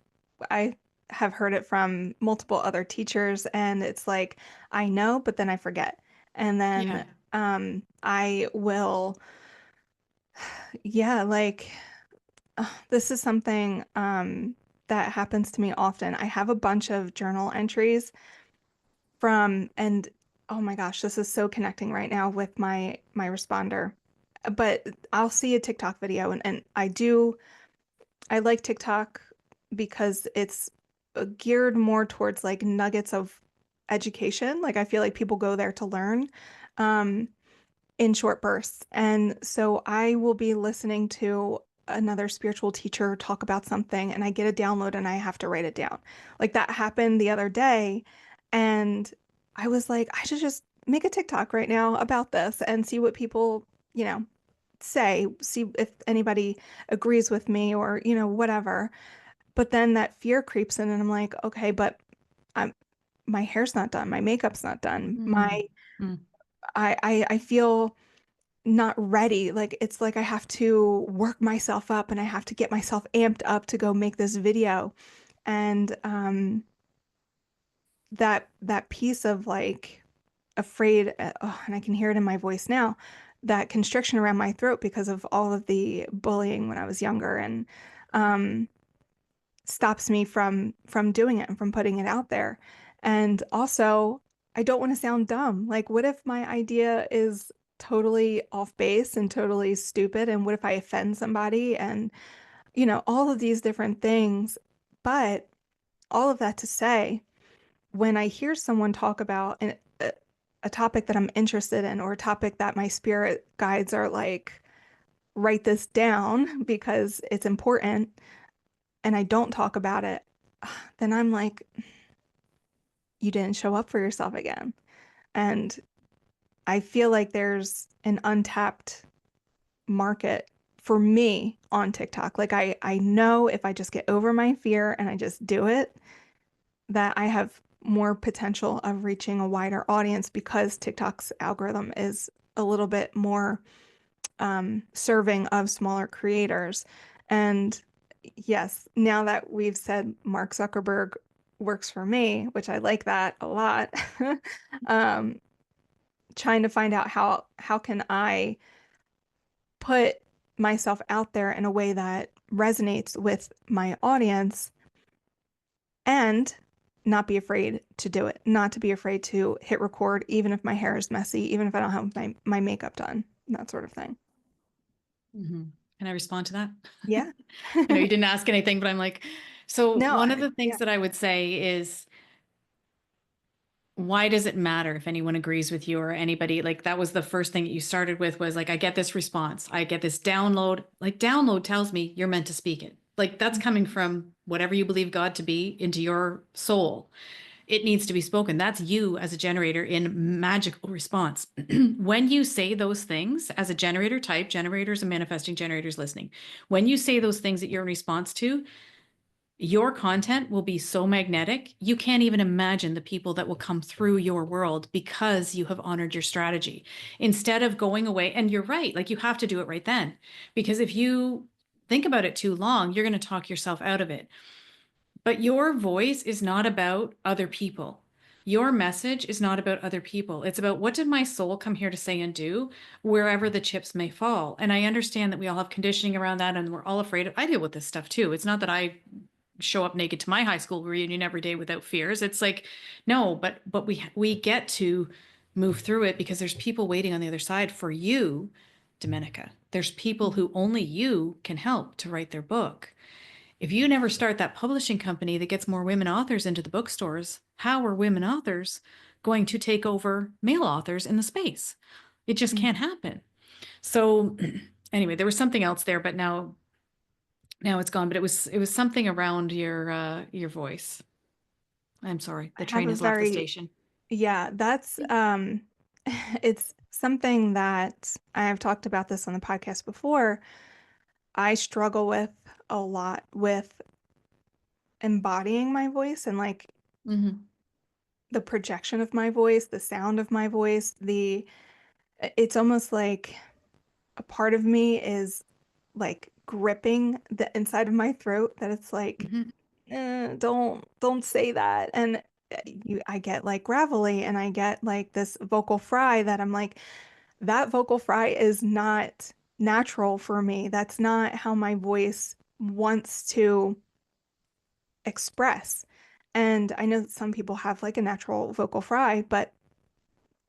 I have heard it from multiple other teachers and it's like I know, but then I forget. And then Yeah. I will, yeah, like this is something that happens to me often. I have a bunch of journal entries from, and oh my gosh, this is so connecting right now with my responder. But I'll see a TikTok video and I like TikTok because it's geared more towards like nuggets of education. Like I feel like people go there to learn. Um, in short bursts. And so I will be listening to another spiritual teacher talk about something and I get a download and I have to write it down. Like that happened the other day. And I was like, I should just make a TikTok right now about this and see what people, say, see if anybody agrees with me or, whatever. But then that fear creeps in and I'm like, okay, but I'm my hair's not done, my makeup's not done. Mm. Mm. I feel not ready. Like it's like I have to work myself up and I have to get myself amped up to go make this video. And that piece of like afraid, oh, and I can hear it in my voice now, that constriction around my throat because of all of the bullying when I was younger and um, stops me from doing it and from putting it out there. And also, I don't want to sound dumb. Like, what if my idea is totally off base and totally stupid? And what if I offend somebody? And, all of these different things. But all of that to say, when I hear someone talk about a topic that I'm interested in or a topic that my spirit guides are like, write this down because it's important, and I don't talk about it, then I'm like, you didn't show up for yourself again. And I feel like there's an untapped market for me on TikTok. Like I know if I just get over my fear and I just do it, that I have more potential of reaching a wider audience because TikTok's algorithm is a little bit more serving of smaller creators. And yes, now that we've said Mark Zuckerberg works for me, which I like that a lot, um, trying to find out how can I put myself out there in a way that resonates with my audience and not be afraid to do it, not to be afraid to hit record, even if my hair is messy, even if I don't have my makeup done, that sort of thing. Mhm. Can I respond to that? Yeah. I know you didn't ask anything, but I'm like, so No, one of the yeah. things that I would say is, why does it matter if anyone agrees with you or anybody? Like that was the first thing that you started with, was like, I get this response, I get this download. Like download tells me you're meant to speak it. Like that's coming from whatever you believe God to be into your soul. It needs to be spoken. That's you as a generator in magical response. When you say those things as a generator type, generators and manifesting generators listening, when you say those things that you're in response to, your content will be so magnetic. You can't even imagine the people that will come through your world because you have honored your strategy. Instead of going away, and you're right, like you have to do it right then. Because if you think about it too long, you're going to talk yourself out of it. But your voice is not about other people. Your message is not about other people. It's about, what did my soul come here to say and do, wherever the chips may fall. And I understand that we all have conditioning around that and we're all afraid of, I deal with this stuff too. It's not that I show up naked to my high school reunion every day without fears. It's like, no, but we get to move through it because there's people waiting on the other side for you, Domenica. There's people who only you can help to write their book. If you never start that publishing company that gets more women authors into the bookstores, how are women authors going to take over male authors in the space? It just can't happen. So anyway, there was something else there, but now it's gone. But it was something around your voice. I'm sorry. I The have train a has left the very, station. yeah, that's It's something that I've talked about this on the podcast before. I struggle with a lot with embodying my voice and like Hmm. the projection of my voice, the sound of my voice, it's almost like a part of me is like gripping the inside of my throat that it's like, Hmm. don't say that. And I get like gravelly and I get like this vocal fry that I'm like, that vocal fry is not natural for me. That's not how my voice wants to express. And I know that some people have like a natural vocal fry, but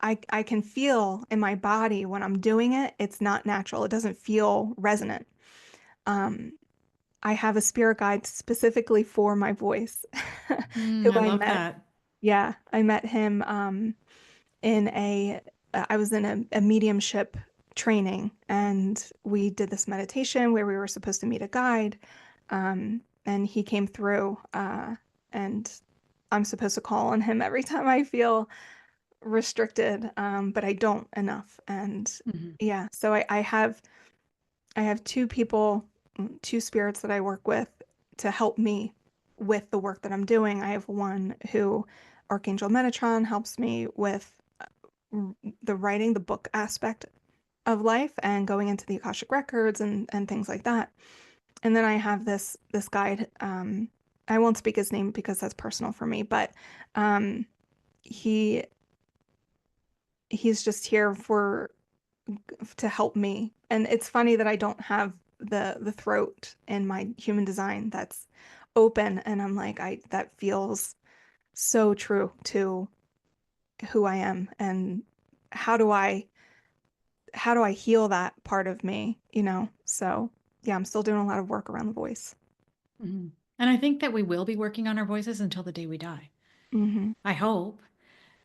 I can feel in my body when I'm doing it, it's not natural. It doesn't feel resonant. Um, I have a spirit guide specifically for my voice, who I I love met. that. Yeah, I met him in I was in a mediumship training, and we did this meditation where we were supposed to meet a guide, and he came through, and I'm supposed to call on him every time I feel restricted, but I don't enough. And Hmm. yeah, so I have two people, two spirits that I work with to help me with the work that I'm doing. I have one who, Archangel Metatron, helps me with the writing, the book aspect of life and going into the Akashic records and things like that. And then I have this guide. I won't speak his name because that's personal for me, but um, he he's just here for to help me. And it's funny that I don't have the throat in my human design that's open, and I'm like, I that feels so true to who I am, and how do I how do I heal that part of me, you know? So, yeah, I'm still doing a lot of work around the voice. Hmm. And I think that we will be working on our voices until the day we die. Hmm. I hope,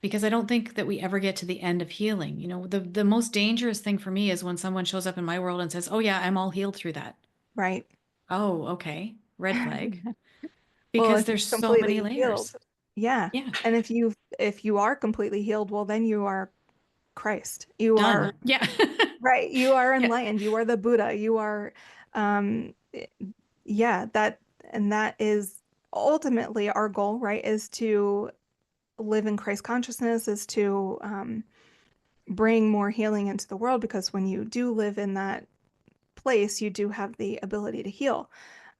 because I don't think that we ever get to the end of healing. The most dangerous thing for me is when someone shows up in my world and says, "Oh yeah, I'm all healed through that." Right. Oh, okay. Red flag. Well, Because if there's you're so many completely healed, layers. yeah. Yeah. And if you are completely healed, well, then you are Christ. You are Done. Yeah. right. You are Yeah. enlightened. You are the Buddha. You are, um, yeah, and that is ultimately our goal, right? Is to live in Christ consciousness, is to bring more healing into the world, because when you do live in that place, you do have the ability to heal.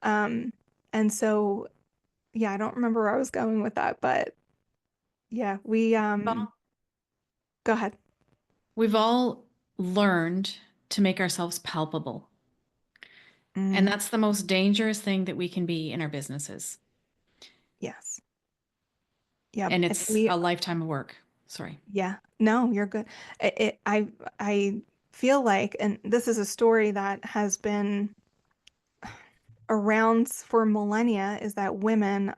Um, and so, yeah, I don't remember where I was going with that, but yeah, Well, go ahead. we've all learned to make ourselves palpable. And Mm, that's the most dangerous thing that we can be in our businesses. yes. Yep. And If it's we a lifetime of work. Sorry. Yeah, no, you're good. I feel like, and this is a story that has been around for millennia, is that women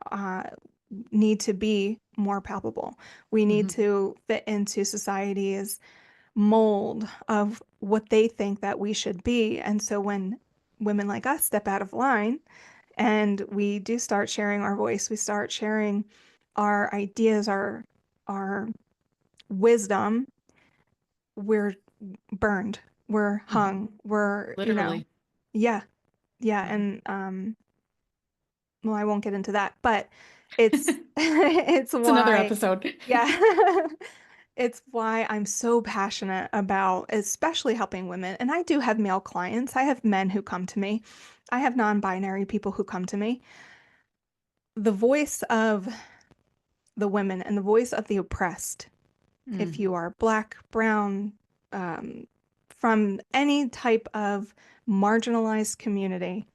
need to be more palpable. We need Hmm. to fit into society's mold of what they think that we should be. And so when women like us step out of line and we do start sharing our voice, we start sharing our ideas, our wisdom, we're burned, we're Hmm. hung, we're, you know, Literally. yeah, yeah. Mhm. And well, I won't get into that, but it's it's It's another why, episode. yeah, it's why I'm so passionate about especially helping women. And I do have male clients. I have men who come to me. I have non-binary people who come to me. The voice of the women and the voice of the oppressed, if Mm. you are black, brown, um, from any type of marginalized community,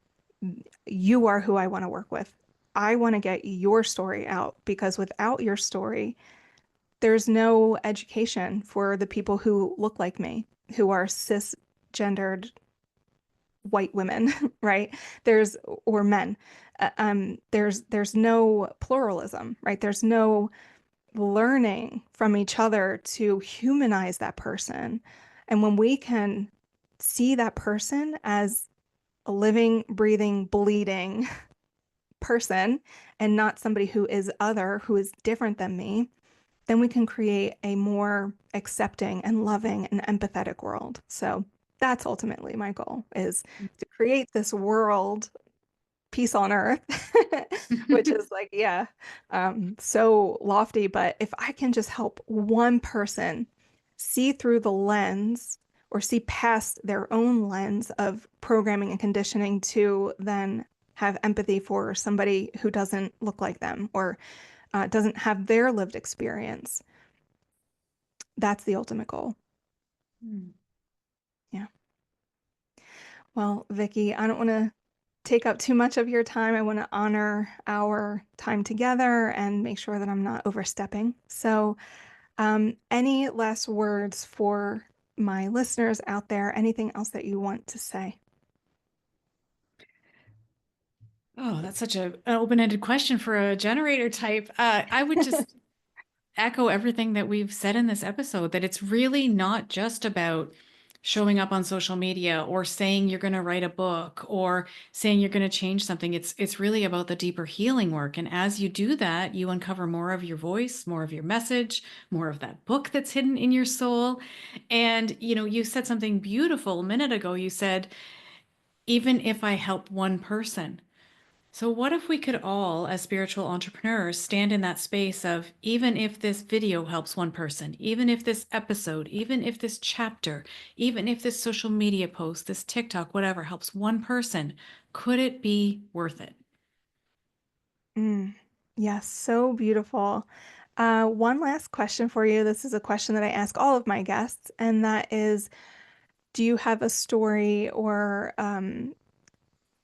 you are who I want to work with. I want to get your story out, because without your story, there's no education for the people who look like me, who are cisgendered white women, right? There's or men. There's no pluralism, right? There's no learning from each other to humanize that person. And when we can see that person as a living, breathing, bleeding person and not somebody who is other, who is different than me, then we can create a more accepting and loving and empathetic world. So that's ultimately my goal, is to create this world, peace on earth, which is like, yeah, so lofty. But if I can just help one person see through the lens or see past their own lens of programming and conditioning to then have empathy for somebody who doesn't look like them or doesn't have their lived experience, that's the ultimate goal. Mm. Yeah. Well, Vicki, I don't want to take up too much of your time. I want to honor our time together and make sure that I'm not overstepping. So, any last words for my listeners out there? Anything else that you want to say? Oh, that's such an open-ended question for a generator type. I would just echo everything that we've said in this episode, that it's really not just about showing up on social media or saying you're going to write a book or saying you're going to change something. It's really about the deeper healing work. And as you do that, you uncover more of your voice, more of your message, more of that book that's hidden in your soul. And you said something beautiful a minute ago. You said, even if I help one person. So, what if we could all, as spiritual entrepreneurs, stand in that space of, even if this video helps one person, even if this episode, even if this chapter, even if this social media post, this TikTok, whatever helps one person, could it be worth it? Mm, yes, so beautiful. One last question for you. This is a question that I ask all of my guests, and that is, do you have a story or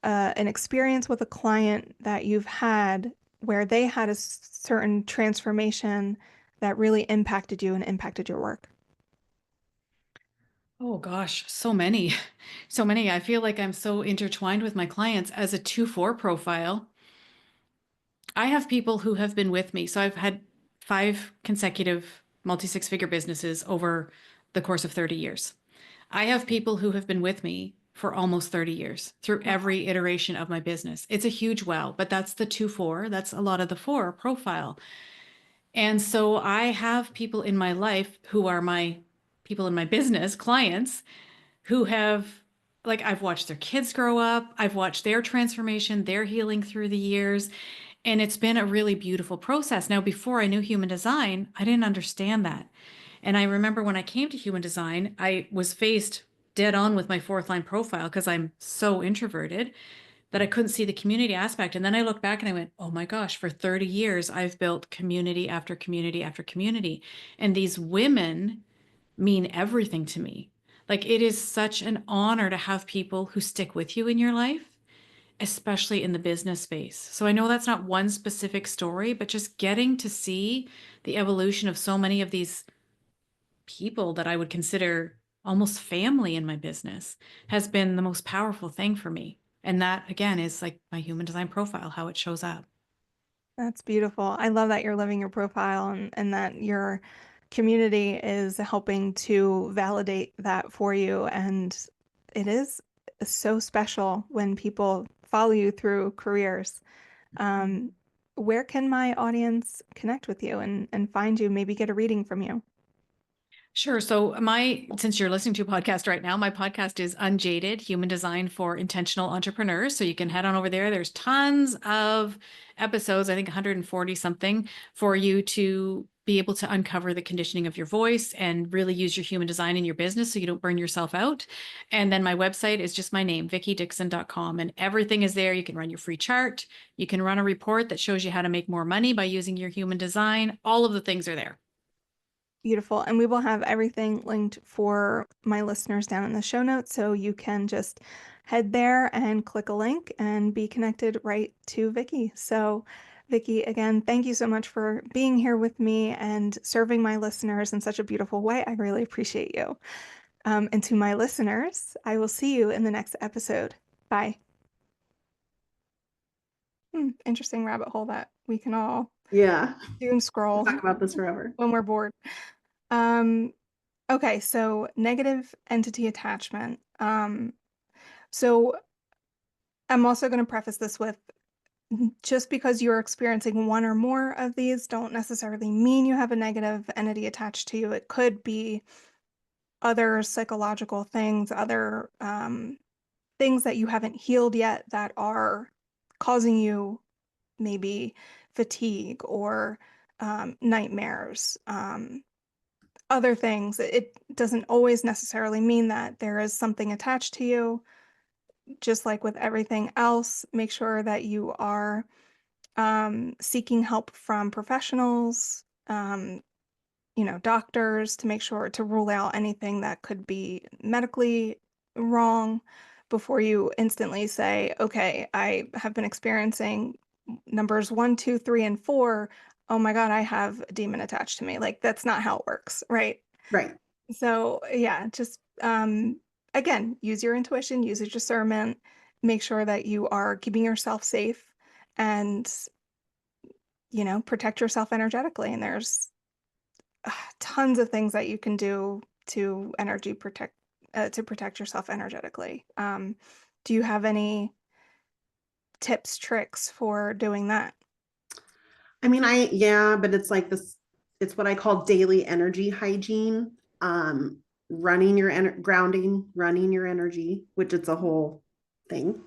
an experience with a client that you've had where they had a certain transformation that really impacted you and impacted your work? Oh gosh, so many. So many. I feel like I'm so intertwined with my clients as a 2-4 profile. I have people who have been with me. So I've had 5 consecutive multi-6-figure businesses over the course of 30 years. I have people who have been with me for almost 30 years through Wow. every iteration of my business. It's a huge wow, but that's the 2-4. That's a lot of the 4 profile. And so I have people in my life who are my people in my business, clients, who have, like, I've watched their kids grow up. I've watched their transformation, their healing through the years. And it's been a really beautiful process. Now, before I knew human design, I didn't understand that. And I remember when I came to human design, I was faced dead on with my 4th line profile because I'm so introverted that I couldn't see the community aspect. And then I looked back and I went, oh my gosh, for 30 years, I've built community after community after community. And these women mean everything to me. Like, it is such an honor to have people who stick with you in your life, especially in the business space. So I know that's not one specific story, but just getting to see the evolution of so many of these people that I would consider almost family in my business has been the most powerful thing for me. And that, again, is like my human design profile, how it shows up. That's beautiful. I love that you're living your profile and that your community is helping to validate that for you. And it is so special when people follow you through careers. Um, where can my audience connect with you and find you, maybe get a reading from you? Sure. So since you're listening to a podcast right now, my podcast is Unjaded, Human Design for Intentional Entrepreneurs. So you can head on over there. There's tons of episodes, I think 140 something, for you to be able to uncover the conditioning of your voice and really use your human design in your business so you don't burn yourself out. And then my website is just my name, vickidickson.com, and everything is there. You can run your free chart. You can run a report that shows you how to make more money by using your human design. All of the things are there. Beautiful. And we will have everything linked for my listeners down in the show notes. So you can just head there and click a link and be connected right to Vicki. So, Vicki, again, thank you so much for being here with me and serving my listeners in such a beautiful way. I really appreciate you. And to my listeners, I will see you in the next episode. Bye. Interesting rabbit hole that we can all Yeah. doom scroll Talk about this forever. when we're bored. Um, Okay, so negative entity attachment. So I'm also going to preface this with just because you're experiencing one or more of these don't necessarily mean you have a negative entity attached to you. It could be other psychological things, other things that you haven't healed yet that are causing you maybe fatigue or nightmares, other things. It doesn't always necessarily mean that there is something attached to you. Just like with everything else, make sure that you are seeking help from professionals, doctors, to make sure to rule out anything that could be medically wrong before you instantly say, okay, I have been experiencing numbers 1, 2, 3, and 4. Oh my God, I have a demon attached to me. Like, that's not how it works, right? Right. So, yeah, just again, use your intuition, use your discernment, make sure that you are keeping yourself safe and, protect yourself energetically. And there's tons of things that you can do to protect yourself energetically. Do you have any tips, tricks for doing that? I mean, yeah, but it's like this, it's what I call daily energy hygiene. Running your grounding, running your energy, which it's a whole thing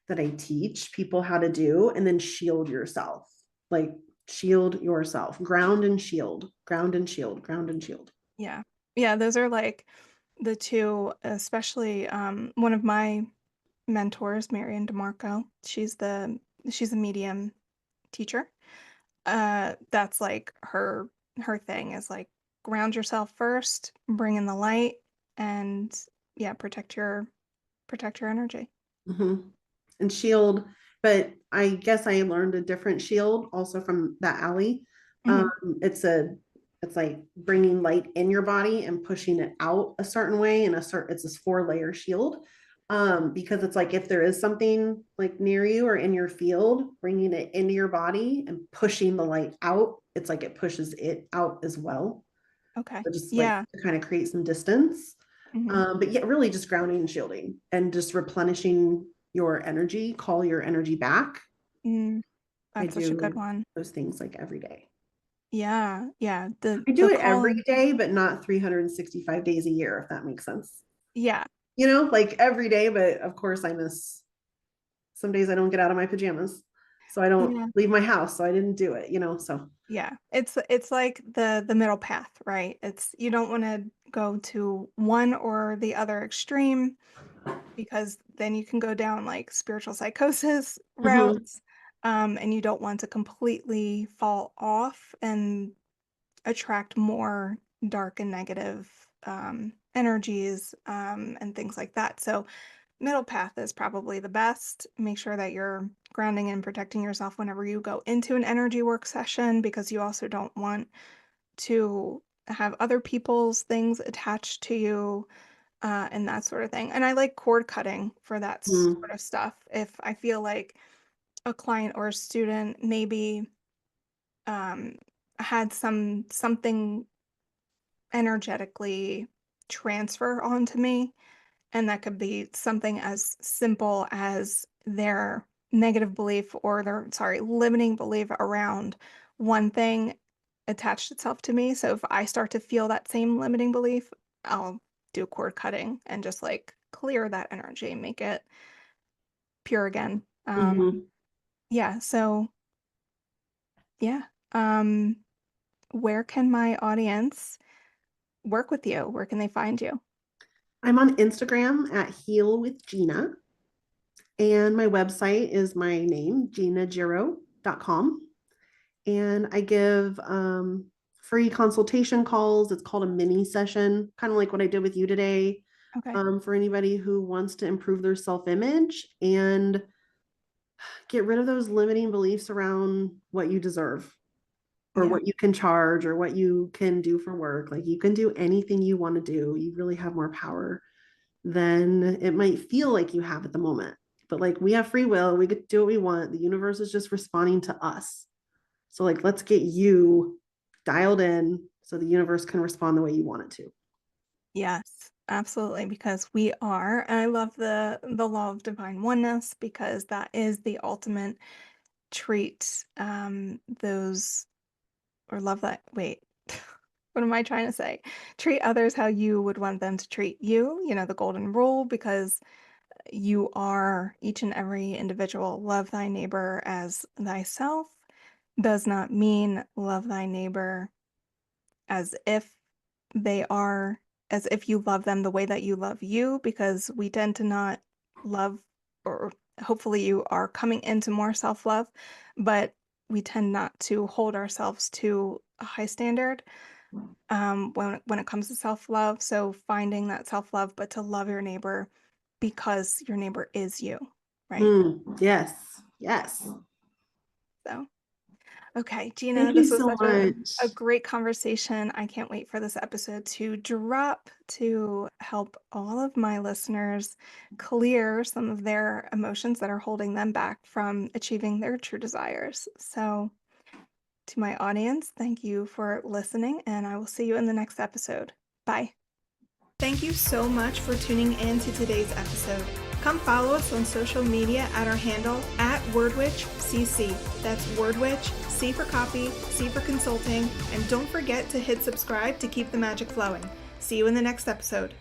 that I teach people how to do, and then shield yourself. Like shield yourself, ground and shield, ground and shield, ground and shield. Yeah. Yeah, those are like the two, especially one of my mentors, Marian DeMarco. She's a medium teacher. That's like her thing is like ground yourself first, bring in the light, and yeah, protect your energy. Mm-hmm. And shield, but I guess I learned a different shield also from that alley. Hmm. It's it's like bringing light in your body and pushing it out a certain way, and it's this 4-layer shield. Because it's like if there is something like near you or in your field, bringing it into your body and pushing the light out, it's like it pushes it out as well. Okay. So just like Yeah. to kind of create some distance. Hmm. But yeah, really just grounding and shielding and just replenishing your energy, call your energy back. Mm, I that's such a good do one. those things like every day. Yeah. Yeah. The I do the it every calling. day, but not 365 days a year, if that makes sense. Yeah. Like every day, but of course I miss some days I don't get out of my pajamas. So I don't Yeah. leave my house. So I didn't do it, so. Yeah. It's like the middle path, right? It's you don't want to go to one or the other extreme because then you can go down like spiritual psychosis Mhm. routes. And you don't want to completely fall off and attract more dark and negative energies and things like that. So, middle path is probably the best. Make sure that you're grounding and protecting yourself whenever you go into an energy work session because you also don't want to have other people's things attached to you and that sort of thing. And I like cord cutting for that sort Mhm. of stuff. If I feel like a client or a student maybe um, had something energetically transfer onto me, and that could be something as simple as their negative belief or their, sorry, limiting belief around one thing attached itself to me. So if I start to feel that same limiting belief, I'll do cord cutting and just like clear that energy, make it pure again. Mhm. Yeah, so yeah. Um, where can my audience work with you? Where can they find you? I'm on Instagram at Heal with Gina. And my website is my name, ginajiro.com. And I give free consultation calls. It's called a mini session, kind of like what I did with you today, Okay. for anybody who wants to improve their self image and get rid of those limiting beliefs around what you deserve or Yeah. what you can charge or what you can do for work. Like you can do anything you want to do. You really have more power than it might feel like you have at the moment. But like we have free will, we get to do what we want. The universe is just responding to us. So like let's get you dialed in so the universe can respond the way you want it to. Yes, absolutely, because we are, and I love the law of divine oneness because that is the ultimate treat those or love that. Wait, what am I trying to say? Treat others how you would want them to treat you, the golden rule, because you are each and every individual. Love thy neighbor as thyself does not mean love thy neighbor as if as if you love them the way that you love you, because we tend to not love, or hopefully you are coming into more self-love, but we tend not to hold ourselves to a high standard when it comes to self-love. So finding that self-love, but to love your neighbor because your neighbor is you, right? Yes. Yes. So, okay, Gina, Thank you this was so such a much. great conversation. I can't wait for this episode to drop to help all of my listeners clear some of their emotions that are holding them back from achieving their true desires. So, to my audience, thank you for listening, and I will see you in the next episode. Bye. Thank you so much for tuning in to today's episode. Come follow us on social media at our handle @WordWitchCC. That's WordWitch, C for copy, C for consulting, and don't forget to hit subscribe to keep the magic flowing. See you in the next episode.